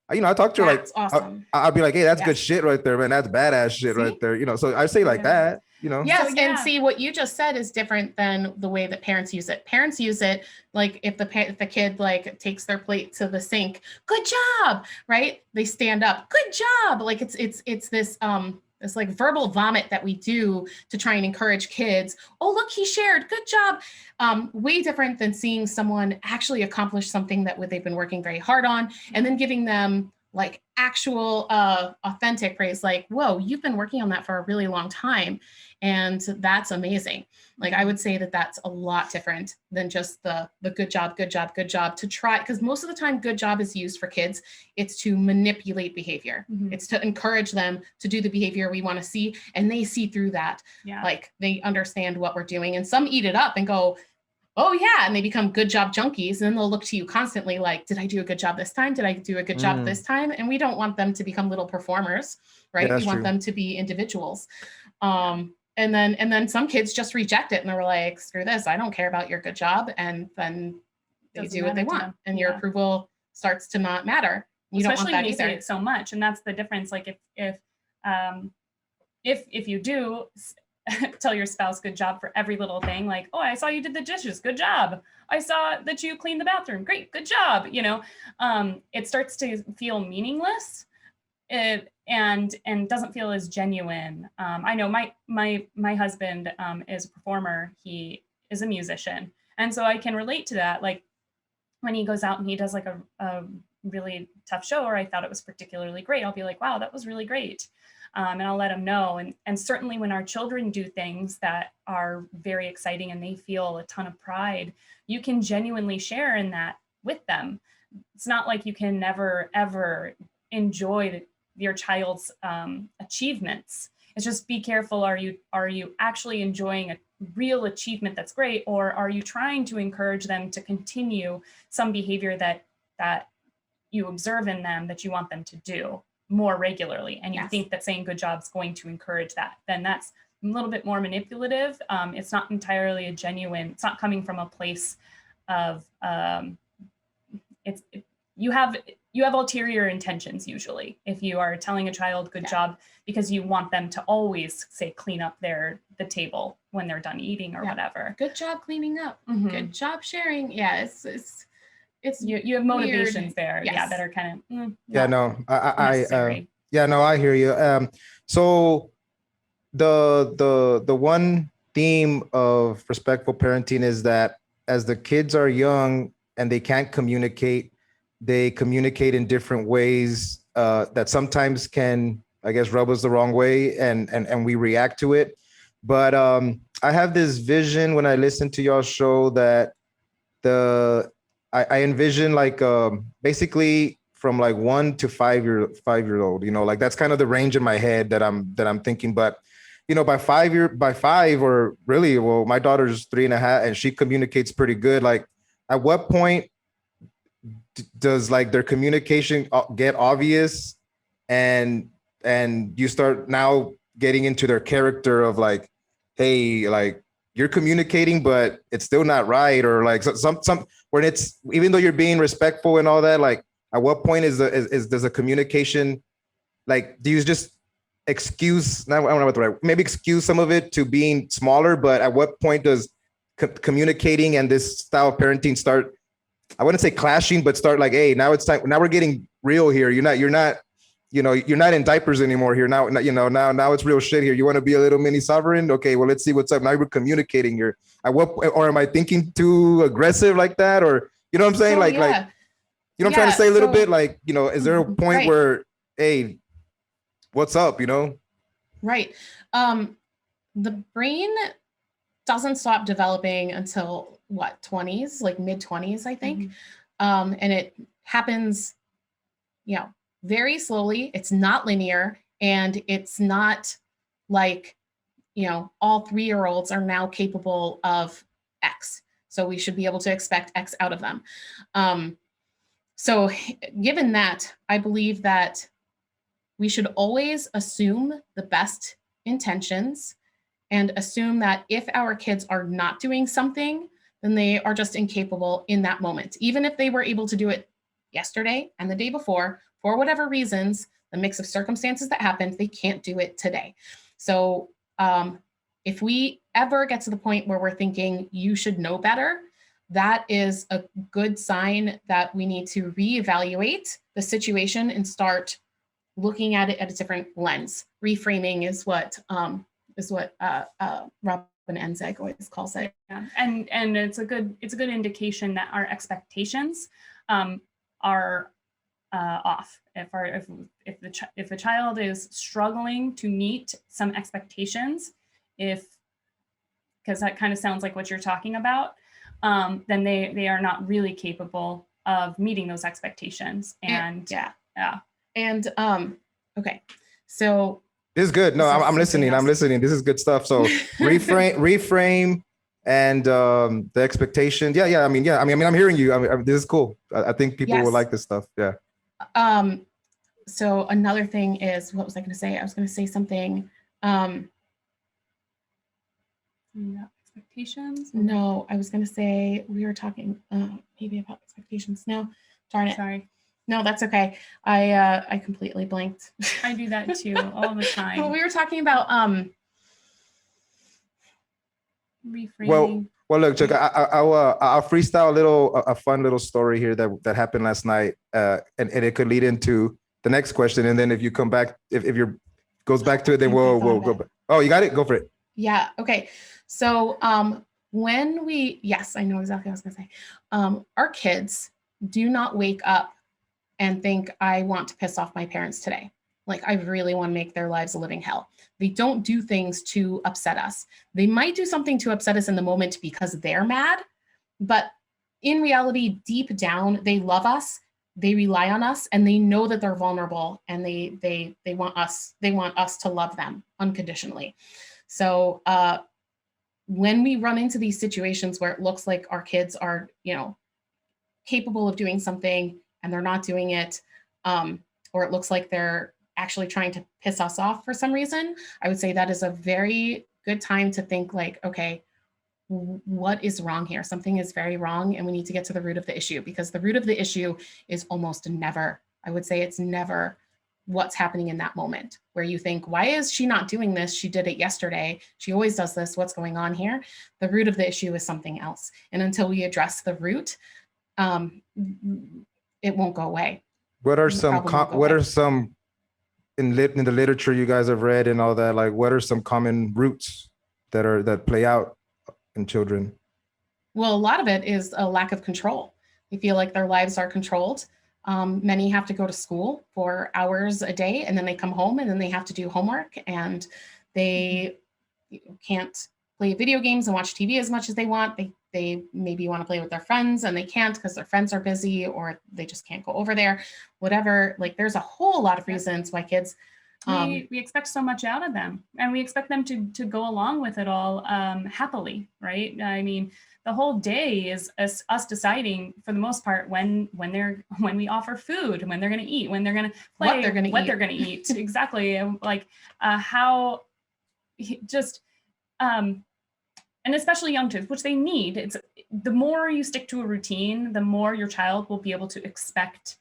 I talk to her that's awesome. I'll be like, hey, that's good shit right there, man. That's badass shit right there. So I say that. Yes, and see what you just said is different than the way that parents use it. Parents use it like if the kid takes their plate to the sink, good job, right? They stand up, good job. Like it's this this like verbal vomit that we do to try and encourage kids. Oh, look, he shared, good job. Way different than seeing someone actually accomplish something that they've been working very hard on, and then giving them like actual authentic praise, like, whoa, you've been working on that for a really long time. And that's amazing. Like, I would say that that's a lot different than just the good job, good job, good job, to try, because most of the time good job is used for kids. It's to manipulate behavior. It's to encourage them to do the behavior we want to see. And they see through that. Yeah. Like, they understand what we're doing, and some eat it up and go, oh yeah, and they become good job junkies, and then they'll look to you constantly like, did I do a good job this time? Did I do a good job this time? And we don't want them to become little performers, right? Yeah, we want true. them to be individuals. And then some kids just reject it, and they're like, screw this, I don't care about your good job. And then they Doesn't do what they matter to want, them. and your approval starts to not matter. You don't want Especially that when you either. say it so much, and that's the difference. Like if you do tell your spouse good job for every little thing, like, oh, I saw you did the dishes, good job. I saw that you cleaned the bathroom, great, good job. It starts to feel meaningless. And doesn't feel as genuine. I know my husband is a performer. He is a musician, and so I can relate to that. Like when he goes out and he does like a really tough show, or I thought it was particularly great, I'll be like, wow, that was really great. And I'll let them know. And certainly when our children do things that are very exciting and they feel a ton of pride, you can genuinely share in that with them. It's not like you can never, ever enjoy your child's achievements. It's just, be careful. Are you actually enjoying a real achievement that's great, or are you trying to encourage them to continue some behavior that you observe in them that you want them to do more regularly, and you think that saying good job is going to encourage that? Then that's a little bit more manipulative. It's not entirely a genuine. It's not coming from a place of you have ulterior intentions usually if you are telling a child good job because you want them to always say clean up the table when they're done eating or whatever. Good job cleaning up. Good job sharing. Yeah, it's you have motivations weird. There, Yes. that are kind of I hear you. So the one theme of respectful parenting is that as the kids are young and they can't communicate, they communicate in different ways that sometimes can, I guess, rub us the wrong way, and we react to it. But I have this vision when I listen to y'all's show that I envision like basically from like 1 to 5 year old, like that's kind of the range in my head that I'm thinking. But by 5 or really, well, my daughter's 3.5 and she communicates pretty good. Like, at what point does like their communication get obvious, and you start now getting into their character of like, hey, like, you're communicating, but it's still not right, or like some when it's, even though you're being respectful and all that, like, at what point does a communication, like, do you just excuse, I don't know what the right, maybe excuse some of it to being smaller, but at what point does communicating and this style of parenting start, I wouldn't say clashing, but start like, hey, now it's time, now we're getting real here. You're not in diapers anymore here. Now it's real shit here. You want to be a little mini sovereign? Okay, well, let's see what's up. Now we're communicating here. Or am I thinking too aggressive like that? Or, you know what I'm saying? Like, I'm trying to say a little bit, like, is there a point where, hey, what's up, Right. The brain doesn't stop developing until what, 20s, like mid 20s, I think. And it happens, very slowly. It's not linear, and it's not like, all 3-year-olds are now capable of X. So we should be able to expect X out of them. So given that, I believe that we should always assume the best intentions and assume that if our kids are not doing something, then they are just incapable in that moment. Even if they were able to do it yesterday and the day before, for whatever reasons, the mix of circumstances that happened, they can't do it today. So if we ever get to the point where we're thinking you should know better, that is a good sign that we need to reevaluate the situation and start looking at it at a different lens. Reframing is what Robin Enzeg always calls it. Yeah. And it's a good indication that our expectations are off. If a child is struggling to meet some expectations, because that kind of sounds like what you're talking about, then they are not really capable of meeting those expectations. And And okay, so this is good. No, I'm listening. I'm listening. This is good stuff. So reframe, and the expectation. Yeah. I mean, I'm hearing you. I mean, this is cool. I think people will like this stuff. Yeah. So another thing is, what was I going to say? I was going to say something. Expectations? No, I was going to say, we were talking maybe about expectations. No, darn it. Sorry. No, that's okay. I completely blanked. I do that too all the time. Well, we were talking about reframing. Well, look, Chuck, I'll freestyle a fun little story here that happened last night, and it could lead into the next question. And then if you come back, if you're goes back to it, then we'll go back. Oh, you got it? Go for it. Yeah. Okay. So yes, I know exactly what I was going to say. Our kids do not wake up and think, I want to piss off my parents today. Like, I really want to make their lives a living hell. They don't do things to upset us. They might do something to upset us in the moment because they're mad, but in reality, deep down, they love us, they rely on us, and they know that they're vulnerable, and they want us to love them unconditionally. So when we run into these situations where it looks like our kids are, capable of doing something and they're not doing it, or it looks like they're actually trying to piss us off for some reason, I would say that is a very good time to think like, okay, what is wrong here? Something is very wrong, and we need to get to the root of the issue, because the root of the issue is almost never, I would say it's never what's happening in that moment where you think, why is she not doing this? She did it yesterday. She always does this. What's going on here? The root of the issue is something else. And until we address the root, it won't go away. What are some in the literature you guys have read and all that, like what are some common roots that play out in children? Well, a lot of it is a lack of control. They feel like their lives are controlled. Many have to go to school for hours a day, and then they come home and then they have to do homework, and they can't play video games and watch TV as much as they want. They maybe want to play with their friends and they can't because their friends are busy, or they just can't go over there, whatever. Like, there's a whole lot of reasons why kids we expect so much out of them, and we expect them to go along with it all happily, right? I mean, the whole day is us deciding, for the most part, when we offer food, when they're going to eat, when they're going to play, what they're going to eat. Exactly. Like how just and especially young kids, which they need. It's the more you stick to a routine, the more your child will be able to expect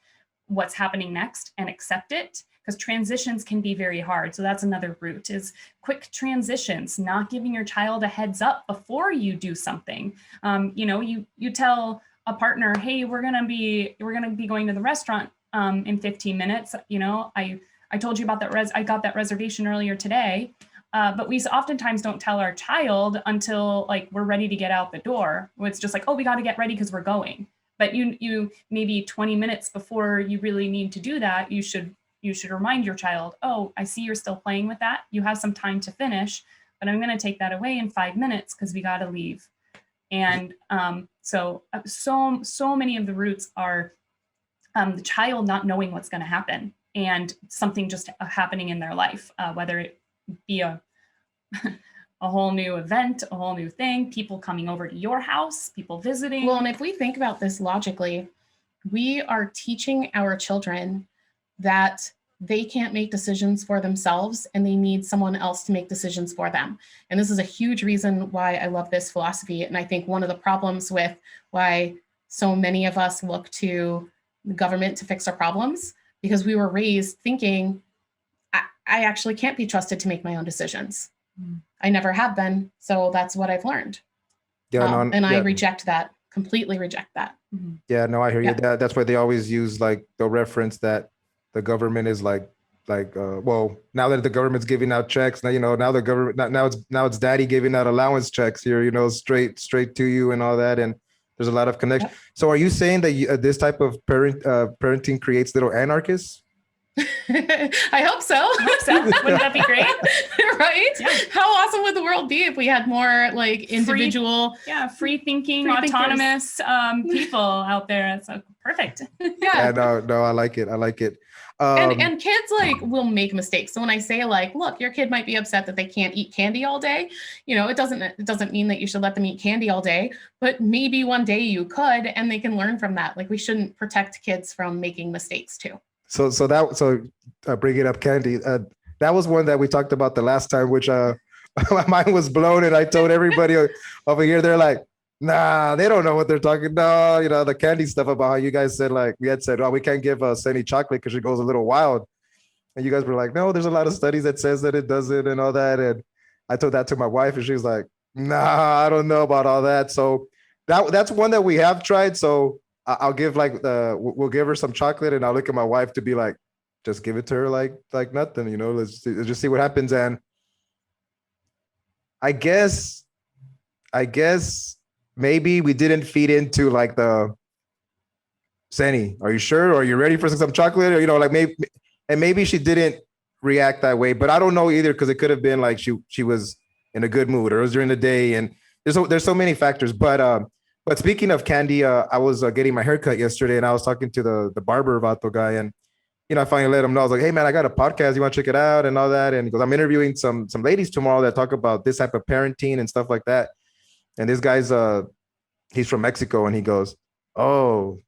what's happening next and accept it, because transitions can be very hard. So that's another root, is quick transitions, not giving your child a heads up before you do something. You tell a partner, hey, we're gonna be going to the restaurant in 15 minutes. I told you about that I got that reservation earlier today. But we oftentimes don't tell our child until like we're ready to get out the door. It's just like, oh, we got to get ready because we're going. But you maybe 20 minutes before you really need to do that, you should remind your child, oh, I see you're still playing with that. You have some time to finish, but I'm going to take that away in 5 minutes because we got to leave. And so many of the roots are the child not knowing what's going to happen and something just happening in their life, whether it be a whole new event, a whole new thing, people coming over to your house, people visiting. Well, and if we think about this logically, we are teaching our children that they can't make decisions for themselves and they need someone else to make decisions for them. And this is a huge reason why I love this philosophy. And I think one of the problems with why so many of us look to the government to fix our problems, because we were raised thinking, I actually can't be trusted to make my own decisions. I never have been. So that's what I've learned. I reject that, completely reject that. Yeah, no, I hear you. That's why they always use, like, the reference that the government is like well, now that the government's giving out checks, now, now the government, now it's daddy giving out allowance checks here, straight to you and all that. And there's a lot of connection. Yep. So are you saying that this type of parenting creates little anarchists? I hope so. Wouldn't that be great? Right? Yeah. How awesome would the world be if we had more like individual, free thinking, Free thinkers. autonomous people out there? That's perfect. yeah. No, I like it. And kids like will make mistakes. So when I say like, look, your kid might be upset that they can't eat candy all day, it doesn't mean that you should let them eat candy all day, but maybe one day you could, and they can learn from that. Like we shouldn't protect kids from making mistakes too. So bring it up, Candy. That was one that we talked about the last time, which my mind was blown, and I told everybody over here, they're like, nah, they don't know what they're talking about. The candy stuff about how you guys said, like, we had said, oh, we can't give Sunny chocolate because she goes a little wild. And you guys were like, no, there's a lot of studies that says that it doesn't and all that. And I told that to my wife, and she was like, nah, I don't know about all that. So that's one that we have tried. So I'll give we'll give her some chocolate, and I'll look at my wife to be like, just give it to her like nothing, let's just see what happens. And I guess maybe we didn't feed into like the Senny, are you sure? Are you ready for some chocolate? Or, maybe she didn't react that way, but I don't know either, because it could have been like she was in a good mood, or it was during the day, and there's so many factors. But speaking of candy, I was getting my haircut yesterday, and I was talking to the barber Vato guy, and I finally let him know. I was like, hey man, I got a podcast, you want to check it out and all that? And he goes, I'm interviewing some ladies tomorrow that talk about this type of parenting and stuff like that. And this guy's he's from Mexico, and he goes, oh,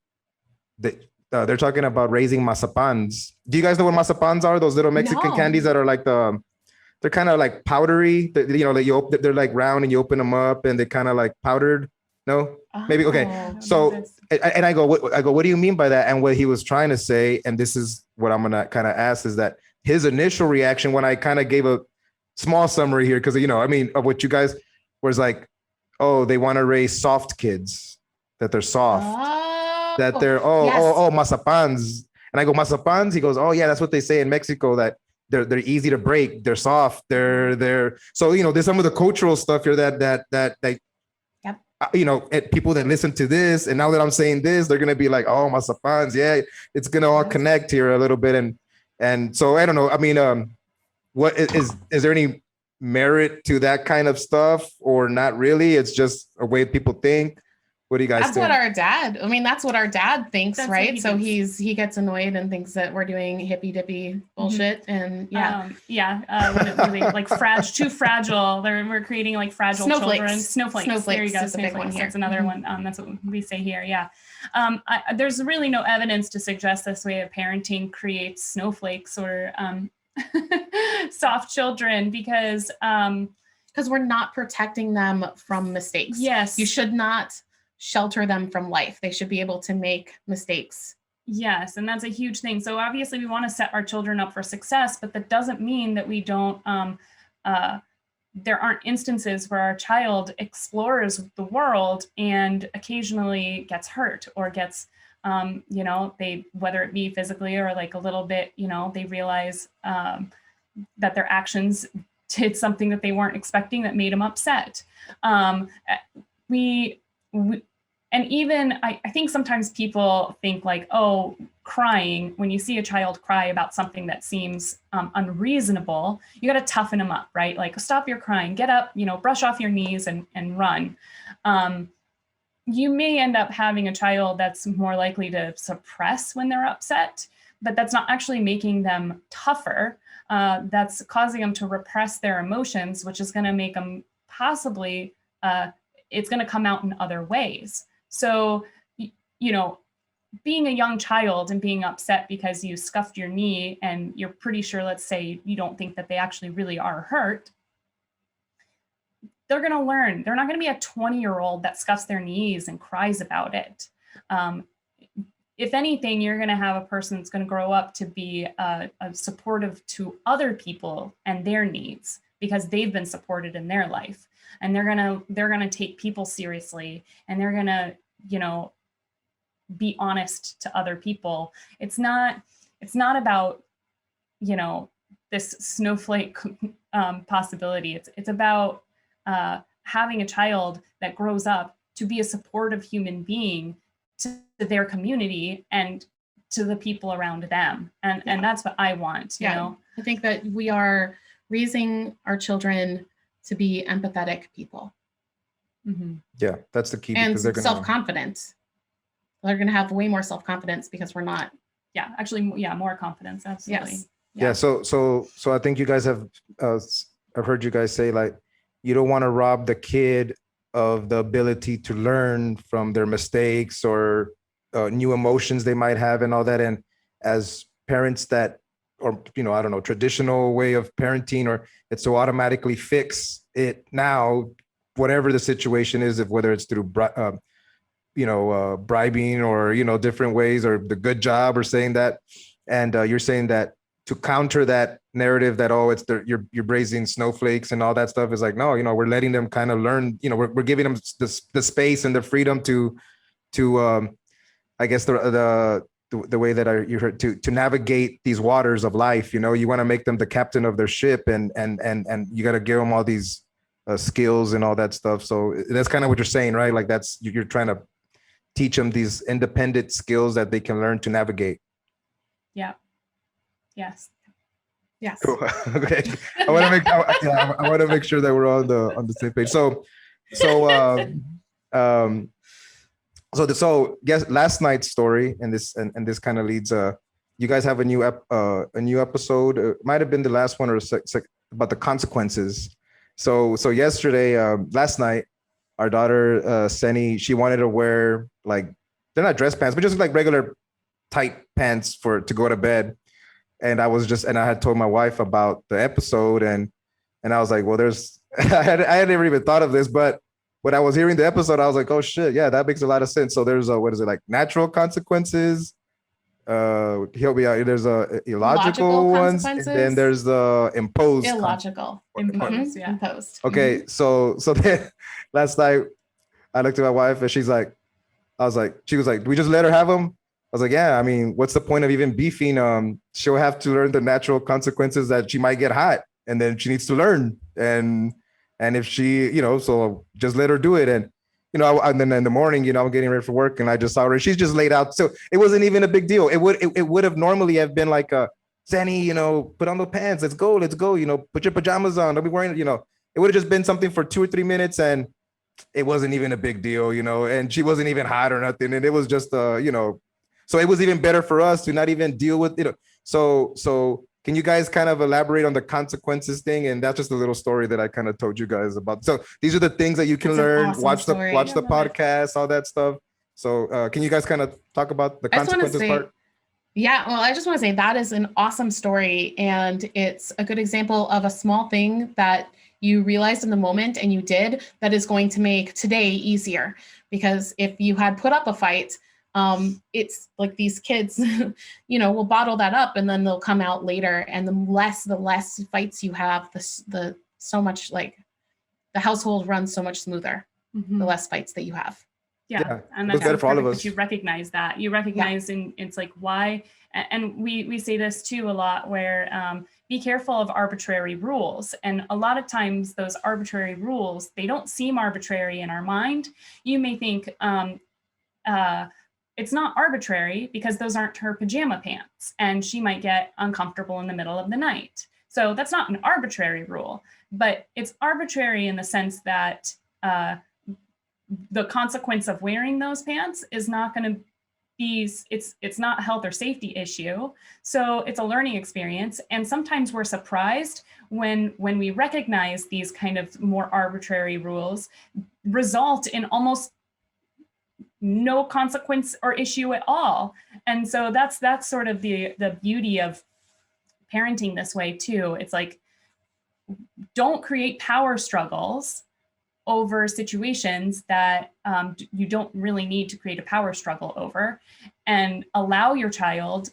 they're talking about raising Masapans. Do you guys know what Masapans are? Those little Mexican No. candies that are like they're kind of like powdery. They're like round, and you open them up, and they're kind of like powdered. No, maybe. Okay. Oh. So, and I go, what do you mean by that? And what he was trying to say, and this is what I'm gonna kind of ask, is that his initial reaction when I kind of gave a small summary here, because of what you guys was like, oh, they want to raise soft kids, that they're soft, that they're yes. Masapans. And I go, Masapans? He goes, oh yeah, that's what they say in Mexico, that they're easy to break, they're soft, they're so there's some of the cultural stuff here that people that listen to this, and now that I'm saying this, they're gonna be like, oh, Masapans, yeah, it's gonna all connect here a little bit, and so I don't know. I mean, what is there any merit to that kind of stuff, or not really? It's just a way people think. What do you guys think? That's what our dad thinks, That's right? what he So thinks. he gets annoyed and thinks that we're doing hippy dippy bullshit. And really, like too fragile. We're creating like fragile Snowflakes. children. Snowflakes. There you go. is a big one Snowflakes. here. That's another one. That's what we say here. Yeah. There's really no evidence to suggest this way of parenting creates snowflakes or soft children, because we're not protecting them from mistakes. Yes. You should not shelter them from life. They should be able to make mistakes. Yes, and that's a huge thing. So obviously we want to set our children up for success, but that doesn't mean that we don't, there aren't instances where our child explores the world and occasionally gets hurt or gets, whether it be physically or like a little bit, they realize that their actions did something that they weren't expecting that made them upset. And even I think sometimes people think like, oh, crying, when you see a child cry about something that seems unreasonable, you got to toughen them up, right? Like, stop your crying, get up, brush off your knees and run. You may end up having a child that's more likely to suppress when they're upset, but that's not actually making them tougher. That's causing them to repress their emotions, which is going to make them possibly, it's going to come out in other ways. So, being a young child and being upset because you scuffed your knee and you're pretty sure, let's say, you don't think that they actually really are hurt, they're going to learn. They're not going to be a 20-year-old that scuffs their knees and cries about it. If anything, you're going to have a person that's going to grow up to be supportive to other people and their needs because they've been supported in their life. And they're gonna take people seriously, and they're gonna, be honest to other people. It's not about this snowflake possibility. It's about having a child that grows up to be a supportive human being to their community and to the people around them. And that's what I want, you know? I think that we are raising our children to be empathetic people. Mm-hmm. Yeah, that's the key. And because they're gonna... self-confident. They're going to have way more self-confidence because we're not. Yeah, actually, yeah, more confidence. Absolutely. Yes. Yeah. So I think you guys have, I've heard you guys say, like, you don't want to rob the kid of the ability to learn from their mistakes or new emotions they might have and all that. And as parents that, or, I don't know, traditional way of parenting, or it's so automatically fix it now, whatever the situation is, if whether it's through, bribing or, different ways, or the good job, or saying that. And you're saying that to counter that narrative that, oh, you're raising snowflakes and all that stuff, is like, no, we're letting them kind of learn, we're giving them the space and the freedom to I guess the way that you heard, to navigate these waters of life. You want to make them the captain of their ship, and you got to give them all these skills and all that stuff. So that's kind of what you're saying, right? Like you're trying to teach them these independent skills that they can learn to navigate. Yeah. Yes. Yes. Cool. Okay. I want to make sure that we're on the same page. So yes, last night's story, and this kind of leads. You guys have a new episode. It might have been the last one, or about the consequences. So yesterday, last night, our daughter Seni, she wanted to wear, like, they're not dress pants, but just like regular tight pants to go to bed. And I had told my wife about the episode, and I was like, well, I had never even thought of this, but when I was hearing the episode, I was like, oh shit, yeah, that makes a lot of sense. So there's what is it, like, natural consequences? Help me out. There's illogical ones, and then there's the imposed. Illogical. Imposed, yeah. Imposed. Okay, so then last night I looked at my wife, and she was like, we just let her have them. I was like, yeah, I mean, what's the point of even beefing? She'll have to learn the natural consequences that she might get hot, and then she needs to learn. And if she, so just let her do it. And, and then in the morning, I'm getting ready for work, and I just saw her, she's just laid out. So it wasn't even a big deal. It would have normally have been like Seni, put on the pants, let's go, put your pajamas on, don't be wearing, it would have just been something for 2 or 3 minutes, and it wasn't even a big deal, and she wasn't even hot or nothing. And it was just, so it was even better for us to not even deal with, so can you guys kind of elaborate on the consequences thing? And that's just a little story that I kind of told you guys about. So these are the things that you can learn, awesome watch story. the podcast, all that stuff. So can you guys kind of talk about the consequences part? Yeah, well, I just want to say that is an awesome story. And it's a good example of a small thing that you realized in the moment and you did, that is going to make today easier. Because if you had put up a fight, it's like these kids, will bottle that up, and then they'll come out later. And the less fights you have, the so much, like, the household runs so much smoother, the less fights that you have. Yeah. And that's better for all of us. You recognize that. You recognize, and it's like, why? And we say this too a lot, where be careful of arbitrary rules. And a lot of times those arbitrary rules, they don't seem arbitrary in our mind. You may think, it's not arbitrary because those aren't her pajama pants, and she might get uncomfortable in the middle of the night. So that's not an arbitrary rule, but it's arbitrary in the sense that the consequence of wearing those pants is not going to be, it's not a health or safety issue. So it's a learning experience. And sometimes we're surprised when we recognize these kind of more arbitrary rules result in almost no consequence or issue at all. And so that's sort of the beauty of parenting this way too. It's like, don't create power struggles over situations that you don't really need to create a power struggle over, and allow your child,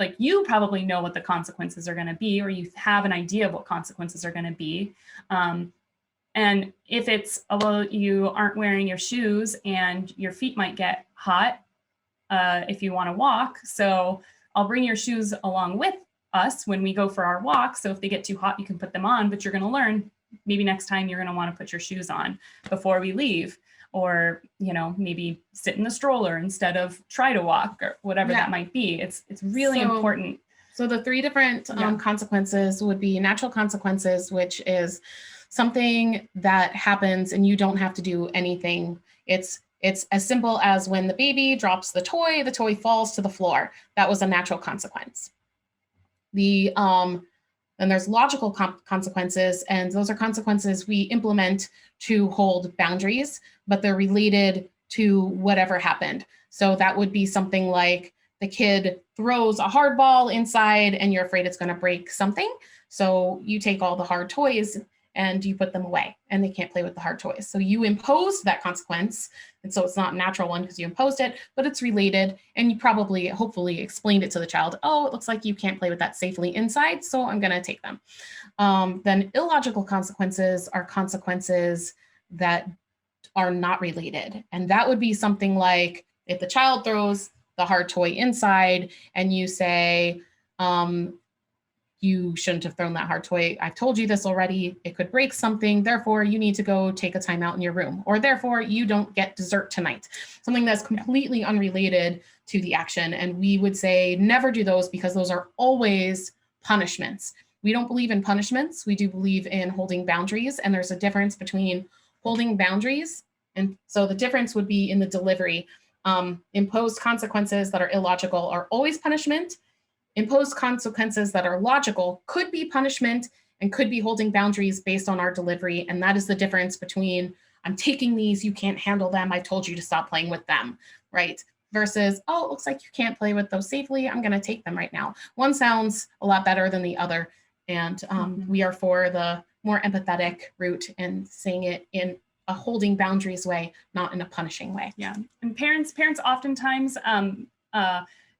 like, you probably know what the consequences are going to be, or you have an idea of what consequences are going to be. And if it's, well, you aren't wearing your shoes and your feet might get hot if you want to walk, so I'll bring your shoes along with us when we go for our walk. So if they get too hot, you can put them on, but you're going to learn maybe next time you're going to want to put your shoes on before we leave, or, you know, maybe sit in the stroller instead of try to walk, or whatever that might be. It's really important. So the three different consequences would be natural consequences, which is something that happens and you don't have to do anything. It's as simple as when the baby drops the toy falls to the floor. That was a natural consequence. And there's logical consequences, and those are consequences we implement to hold boundaries, but they're related to whatever happened. So that would be something like the kid throws a hard ball inside and you're afraid it's going to break something. So you take all the hard toys and you put them away, and they can't play with the hard toys. So you imposed that consequence. And so it's not a natural one because you imposed it, but it's related. And you probably, hopefully explained it to the child. Oh, it looks like you can't play with that safely inside, so I'm going to take them. Then illogical consequences are consequences that are not related. And that would be something like if the child throws the hard toy inside and you say, you shouldn't have thrown that hard toy. I've told you this already. It could break something. Therefore, you need to go take a timeout in your room. Or therefore, you don't get dessert tonight. Something that's completely unrelated to the action. And we would say never do those because those are always punishments. We don't believe in punishments. We do believe in holding boundaries. And there's a difference between holding boundaries. And so the difference would be in the delivery. Imposed consequences that are illogical are always punishment. Imposed consequences that are logical could be punishment and could be holding boundaries based on our delivery. And that is the difference between I'm taking these, you can't handle them, I told you to stop playing with them, right? Versus, oh, it looks like you can't play with those safely, I'm going to take them right now. One sounds a lot better than the other. And we are for the more empathetic route and saying it in a holding boundaries way, not in a punishing way. Yeah. And parents oftentimes,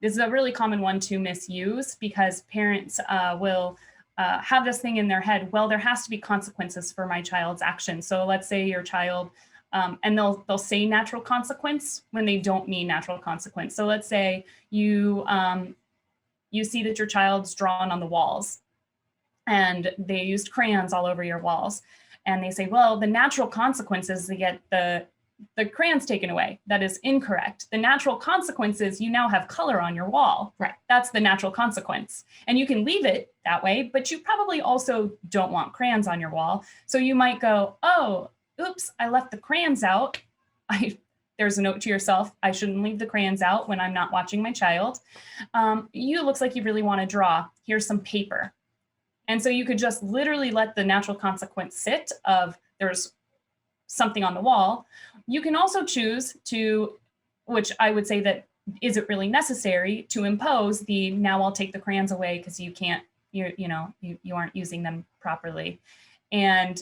this is a really common one to misuse because parents will have this thing in their head, well, there has to be consequences for my child's action. So let's say your child, and they'll say natural consequence when they don't mean natural consequence. So let's say you see that your child's drawn on the walls and they used crayons all over your walls. And they say, well, the natural consequence is to get the crayons taken away. That is incorrect. The natural consequence is you now have color on your wall. Right. That's the natural consequence. And you can leave it that way, but you probably also don't want crayons on your wall. So you might go, oh, oops, I left the crayons out. There's a note to yourself. I shouldn't leave the crayons out when I'm not watching my child. You looks like you really want to draw. Here's some paper. And so you could just literally let the natural consequence sit of there's something on the wall. You can also choose to, which I would say that is it really necessary to impose the now I'll take the crayons away because you can't, you aren't using them properly. And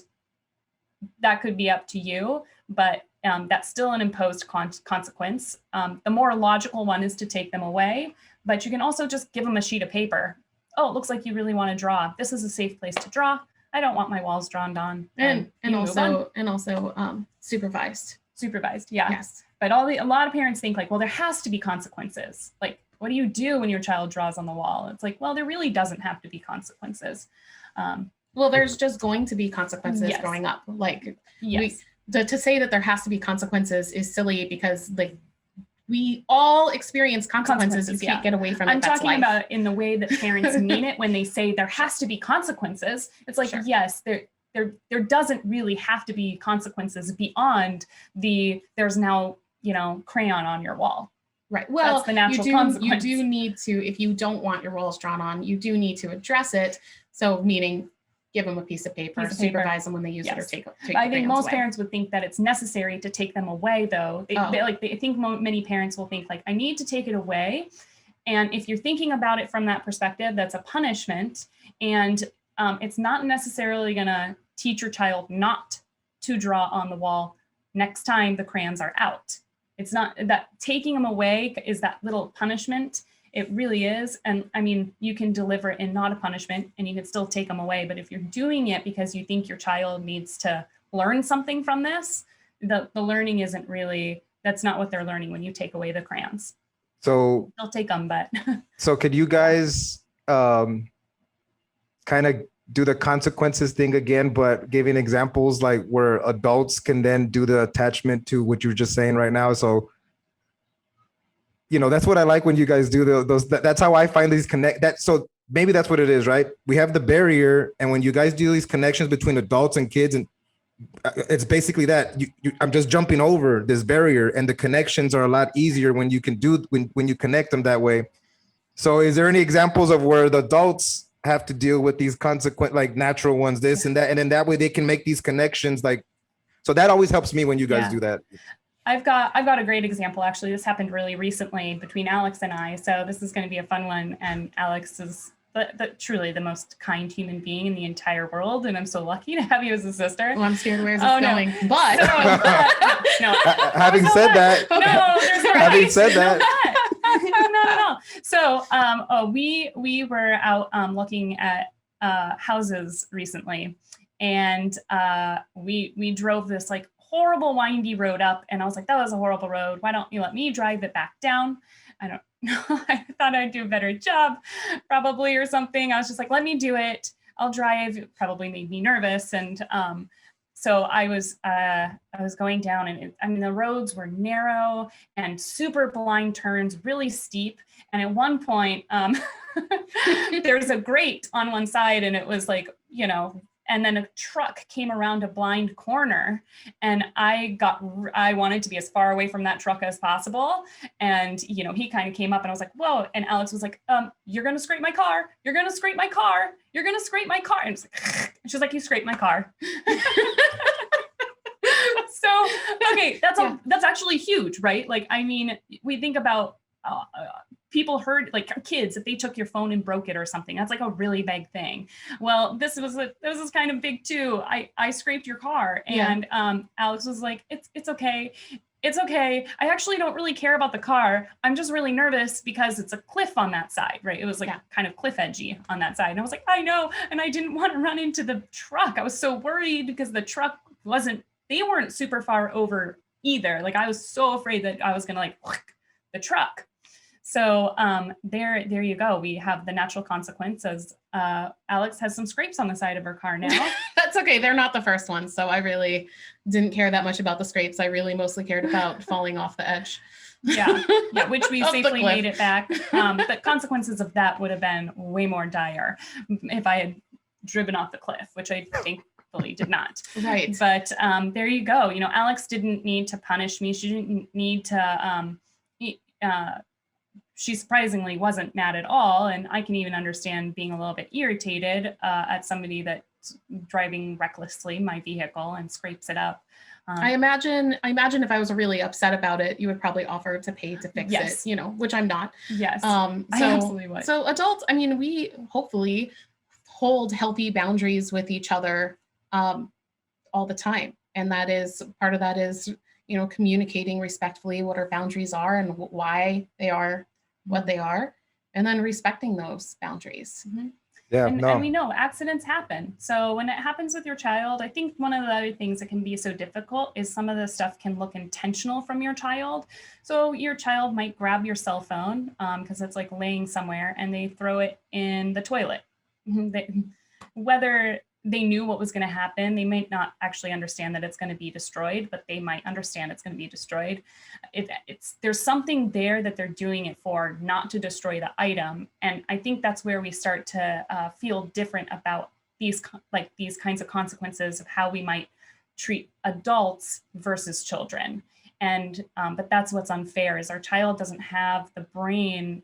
that could be up to you, but that's still an imposed consequence. The more logical one is to take them away, but you can also just give them a sheet of paper. Oh, it looks like you really want to draw. This is a safe place to draw. I don't want my walls drawn on. And also supervised. Supervised, yeah. Yes. But a lot of parents think like, well, there has to be consequences. Like, what do you do when your child draws on the wall? It's like, well, there really doesn't have to be consequences. Well, there's just going to be consequences growing up. Like, to say that there has to be consequences is silly because like we all experience consequences. You can't get away from it. I'm talking about in the way that parents mean it when they say there has to be consequences. It's like, yes, there doesn't really have to be consequences beyond there's now, crayon on your wall. Right. Well, that's the natural consequence. You do need to, if you don't want your walls drawn on, you do need to address it. So meaning give them a piece of paper, supervise them when they use it, or take I think most away. Parents would think that it's necessary to take them away, though. I think many parents will think like, I need to take it away. And if you're thinking about it from that perspective, that's a punishment. And it's not necessarily going to teach your child not to draw on the wall next time the crayons are out. It's not that taking them away is that little punishment. It really is. And I mean, you can deliver it in not a punishment and you can still take them away. But if you're doing it because you think your child needs to learn something from this, the learning isn't really, that's not what they're learning when you take away the crayons. So they'll take them, but. So could you guys kind of do the consequences thing again, but giving examples like where adults can then do the attachment to what you're just saying right now. So, that's what I like when you guys do that's how I find these so maybe that's what it is, right? We have the barrier, and when you guys do these connections between adults and kids, and it's basically that I'm just jumping over this barrier, and the connections are a lot easier when you can when you connect them that way. So is there any examples of where the adults have to deal with these consequent, like natural ones, this and that, and then that way they can make these connections, like, so that always helps me when you guys do that. I've got a great example, actually. This happened really recently between Alex and I. So this is going to be a fun one. And Alex is truly the most kind human being in the entire world. And I'm so lucky to have you as a sister. Oh, I'm scared where it's going. No. But no. Having said that, having said that. No. So we were out looking at houses recently, and we drove this like horrible windy road up, and I was like, that was a horrible road. Why don't you let me drive it back down? I don't know. I thought I'd do a better job probably or something. I was just like, let me do it. I'll drive. It probably made me nervous. And so I was going down, and the roads were narrow and super blind turns, really steep. And at one point, there's a grate on one side, and it was like, and then a truck came around a blind corner, and I wanted to be as far away from that truck as possible. And, he kind of came up, and I was like, whoa. And Alex was like, you're going to scrape my car. You're going to scrape my car. You're going to scrape my car. And she's like, you scraped my car. So, okay, that's actually huge, right? Like, I mean, we think about people heard, like kids, if they took your phone and broke it or something, that's like a really big thing. Well, this was kind of big too. I scraped your car, and Alex was like, it's okay. It's okay. I actually don't really care about the car. I'm just really nervous because it's a cliff on that side, right? It was like kind of cliff edgy on that side. And I was like, I know. And I didn't want to run into the truck. I was so worried because the truck they weren't super far over either. Like I was so afraid that I was going to like the truck. So there you go. We have the natural consequences. Alex has some scrapes on the side of her car now. That's okay. They're not the first ones. So I really didn't care that much about the scrapes. I really mostly cared about falling off the edge. Yeah, which we safely made it back. The consequences of that would have been way more dire if I had driven off the cliff, which I thankfully did not. Right. But there you go. Alex didn't need to punish me. She didn't need to she surprisingly wasn't mad at all. And I can even understand being a little bit irritated at somebody that's driving recklessly my vehicle and scrapes it up. I imagine if I was really upset about it, you would probably offer to pay to fix it, which I'm not. Yes. I absolutely would. So adults, I mean, we hopefully hold healthy boundaries with each other all the time. And part of that is, communicating respectfully what our boundaries are and why they are what they are, and then respecting those boundaries. Mm-hmm. Yeah, and we know accidents happen. So when it happens with your child, I think one of the other things that can be so difficult is some of the stuff can look intentional from your child. So your child might grab your cell phone because it's like laying somewhere, and they throw it in the toilet. Whether they knew what was going to happen, they might not actually understand that it's going to be destroyed, but they might understand it's going to be destroyed. There's something there that they're doing it for, not to destroy the item. And I think that's where we start to feel different about these kinds of consequences of how we might treat adults versus children. And but that's what's unfair, is our child doesn't have the brain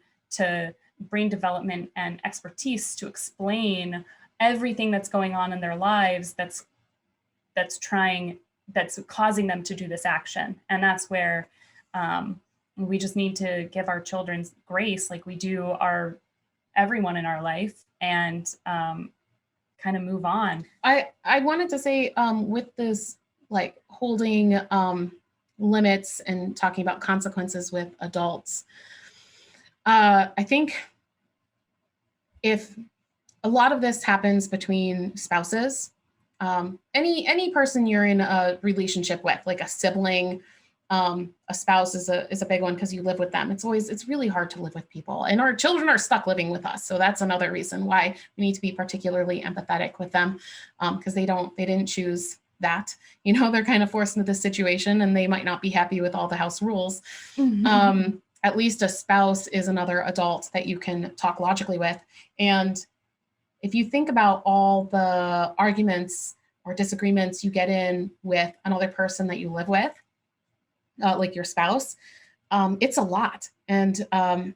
development and expertise to explain everything that's going on in their lives that's causing them to do this action. And that's where we just need to give our children grace like we do everyone in our life, and kind of move on. I wanted to say with this, like holding limits and talking about consequences with adults, I think if a lot of this happens between spouses, any person you're in a relationship with, like a sibling, A spouse is a big one because you live with them. It's really hard to live with people, and our children are stuck living with us. So that's another reason why we need to be particularly empathetic with them, because they didn't choose that. They're kind of forced into this situation, and they might not be happy with all the house rules. At least a spouse is another adult that you can talk logically with. And if you think about all the arguments or disagreements you get in with another person that you live with, like your spouse, it's a lot. And I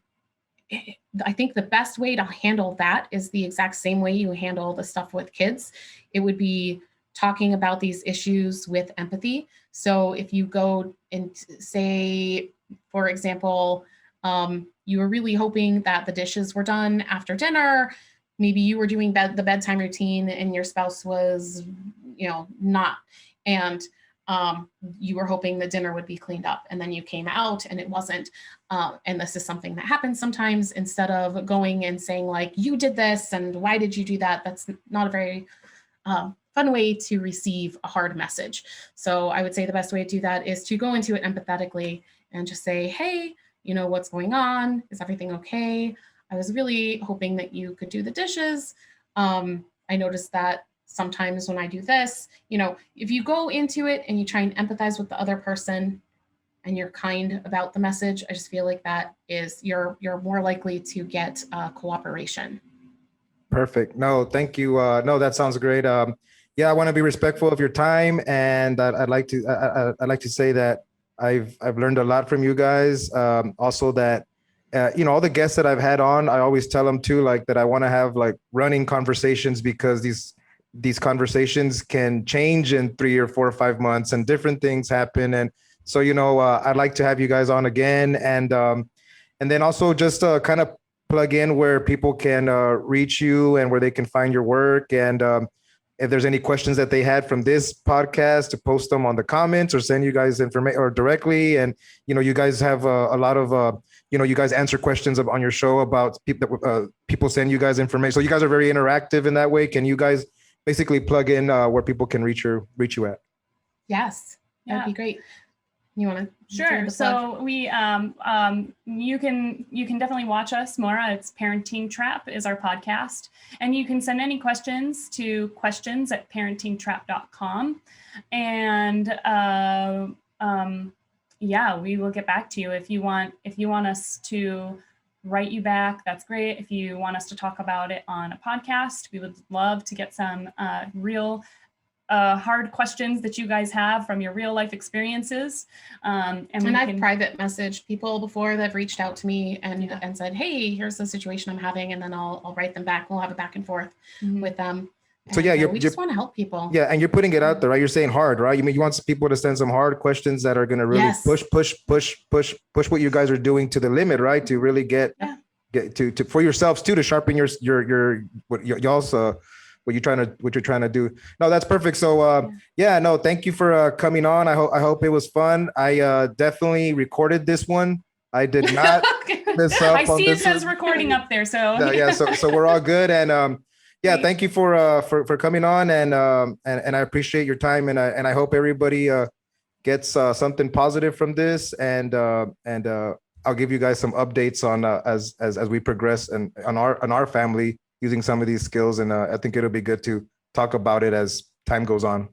think the best way to handle that is the exact same way you handle the stuff with kids. It would be talking about these issues with empathy. So if you go and say, for example, you were really hoping that the dishes were done after dinner, maybe you were doing the bedtime routine and your spouse was, not, and you were hoping the dinner would be cleaned up, and then you came out and it wasn't. And this is something that happens sometimes. Instead of going and saying like, you did this and why did you do that? That's not a very fun way to receive a hard message. So I would say the best way to do that is to go into it empathetically and just say, hey, what's going on? Is everything okay? I was really hoping that you could do the dishes. I noticed that sometimes when I do this, if you go into it and you try and empathize with the other person and you're kind about the message, I just feel like that is you're more likely to get cooperation. Perfect. No, thank you. No, that sounds great. Yeah, I want to be respectful of your time, and I'd like to say that I've learned a lot from you guys. Also that all the guests that I've had on, I always tell them too, like that I want to have like running conversations, because these conversations can change in 3 or 4 or 5 months and different things happen. And so, I'd like to have you guys on again. And then also just kind of plug in where people can reach you and where they can find your work. And if there's any questions that they had from this podcast, to post them on the comments or send you guys information or directly. And, you guys have a lot of, you guys answer questions on your show about people send you guys information. So you guys are very interactive in that way. Can you guys basically plug in where people can reach you at? Yes, that'd be great. You want to? Sure. So we, you can definitely watch us, Maura. It's Parenting Trap is our podcast, and you can send any questions to questions@parentingtrap.com, and we will get back to you. If you want us to write you back, that's great. If you want us to talk about it on a podcast, we would love to get some real hard questions that you guys have from your real life experiences. And I've private messaged people before that have reached out to me and said, hey, here's the situation I'm having. And then I'll write them back. We'll have a back and forth with them. So we just want to help people. Yeah, and you're putting it out there, right? You're saying hard, right? You want people to send some hard questions that are going to really push what you guys are doing to the limit, right? To really get to for yourselves too, to sharpen your what you're trying to do. No, that's perfect. So thank you for coming on. I hope it was fun. I definitely recorded this one. I did not mess up. I see it says recording up there. So so we're all good. And thank you for coming on, and I appreciate your time, and I hope everybody gets something positive from this, and I'll give you guys some updates on as we progress and on our family using some of these skills, and I think it'll be good to talk about it as time goes on.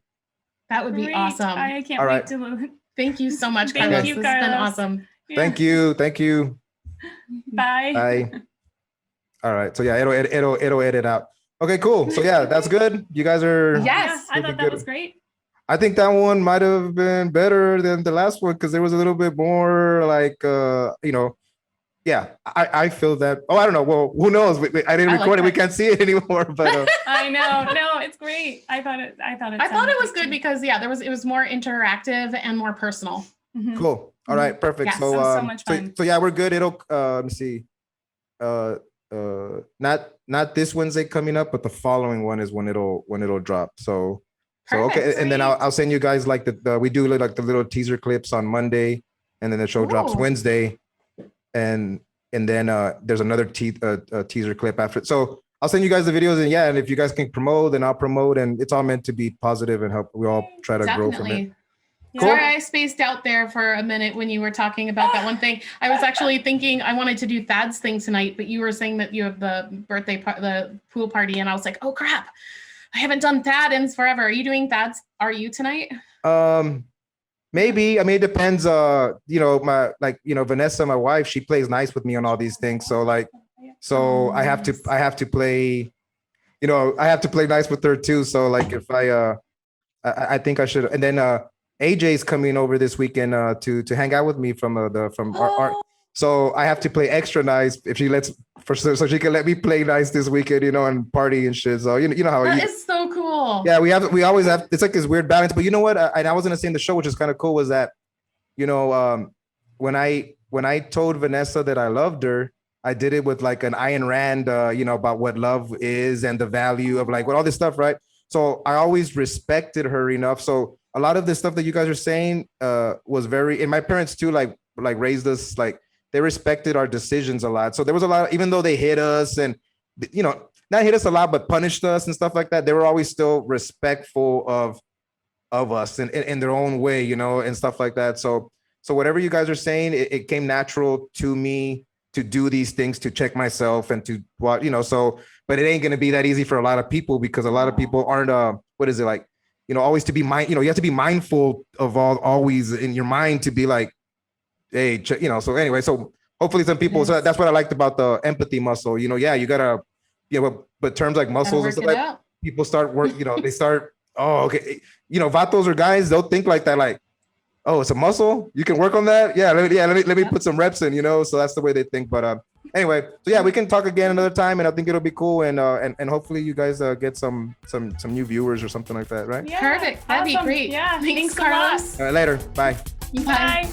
That would be awesome. I can't wait to. Thank you so much, Carlos. Thank you, Carlos. This has been awesome. Yeah. Thank you. Bye. Bye. All right. So it'll edit out. Okay, cool. So that's good. You guys are. Yes, I thought that was great. I think that one might have been better than the last one because there was a little bit more like, I feel that. Oh, I don't know. Well, who knows? I didn't record it. We can't see it anymore. But I know. No, it's great. I thought it was good because it was more interactive and more personal. Mm-hmm. Cool. All right. Perfect. Yes, so much fun. So we're good. It'll let me see. Not this Wednesday coming up, but the following one is when it'll drop. So Perfect. Okay, and then I'll send you guys like we do like the little teaser clips on Monday, and then the show drops Wednesday, and then there's another teaser clip after. So I'll send you guys the videos, and if you guys can promote, then I'll promote, and it's all meant to be positive and help. We all try to grow from it. Sorry, I spaced out there for a minute when you were talking about that one thing. I was actually thinking I wanted to do Thad's thing tonight, but you were saying that you have the the pool party, and I was like, oh crap, I haven't done Thad in forever. Are you doing Thad's? Are you tonight? Maybe. I mean, it depends. Vanessa, my wife, she plays nice with me on all these things. So I have to play. I have to play nice with her too. So like, if I think I should. And then AJ's coming over this weekend to hang out with me from our. So I have to play extra nice if she so she can let me play nice this weekend, and party and shit. So you know how that is so cool. Yeah, we always have. It's like this weird balance. But you know what? And I was gonna say in the show, which is kind of cool, was that, when I told Vanessa that I loved her, I did it with like an Ayn Rand, about what love is and the value of like all this stuff, right? So I always respected her enough. So a lot of the stuff that you guys are saying was very, and my parents too, like raised us, like they respected our decisions a lot. So there was a lot, even though they hit us and, not hit us a lot, but punished us and stuff like that, they were always still respectful of us in their own way, and stuff like that. So whatever you guys are saying, it came natural to me to do these things, to check myself and to what, but it ain't going to be that easy for a lot of people, because a lot of people aren't, always to be you have to be mindful of always in your mind to be like, hey, so anyway, so hopefully some people, so that's what I liked about the empathy muscle, you gotta, but terms like muscles and stuff like people start work, they start, oh, okay. Vatos or guys, they'll think like that, like, oh, it's a muscle. You can work on that. Yeah, let me put some reps in. So that's the way they think. But anyway, so yeah, we can talk again another time, and I think it'll be cool. And hopefully you guys get some new viewers or something like that, right? Yeah, perfect. That'd be great. Yeah, thanks Carlos. All right, later. Bye. Bye.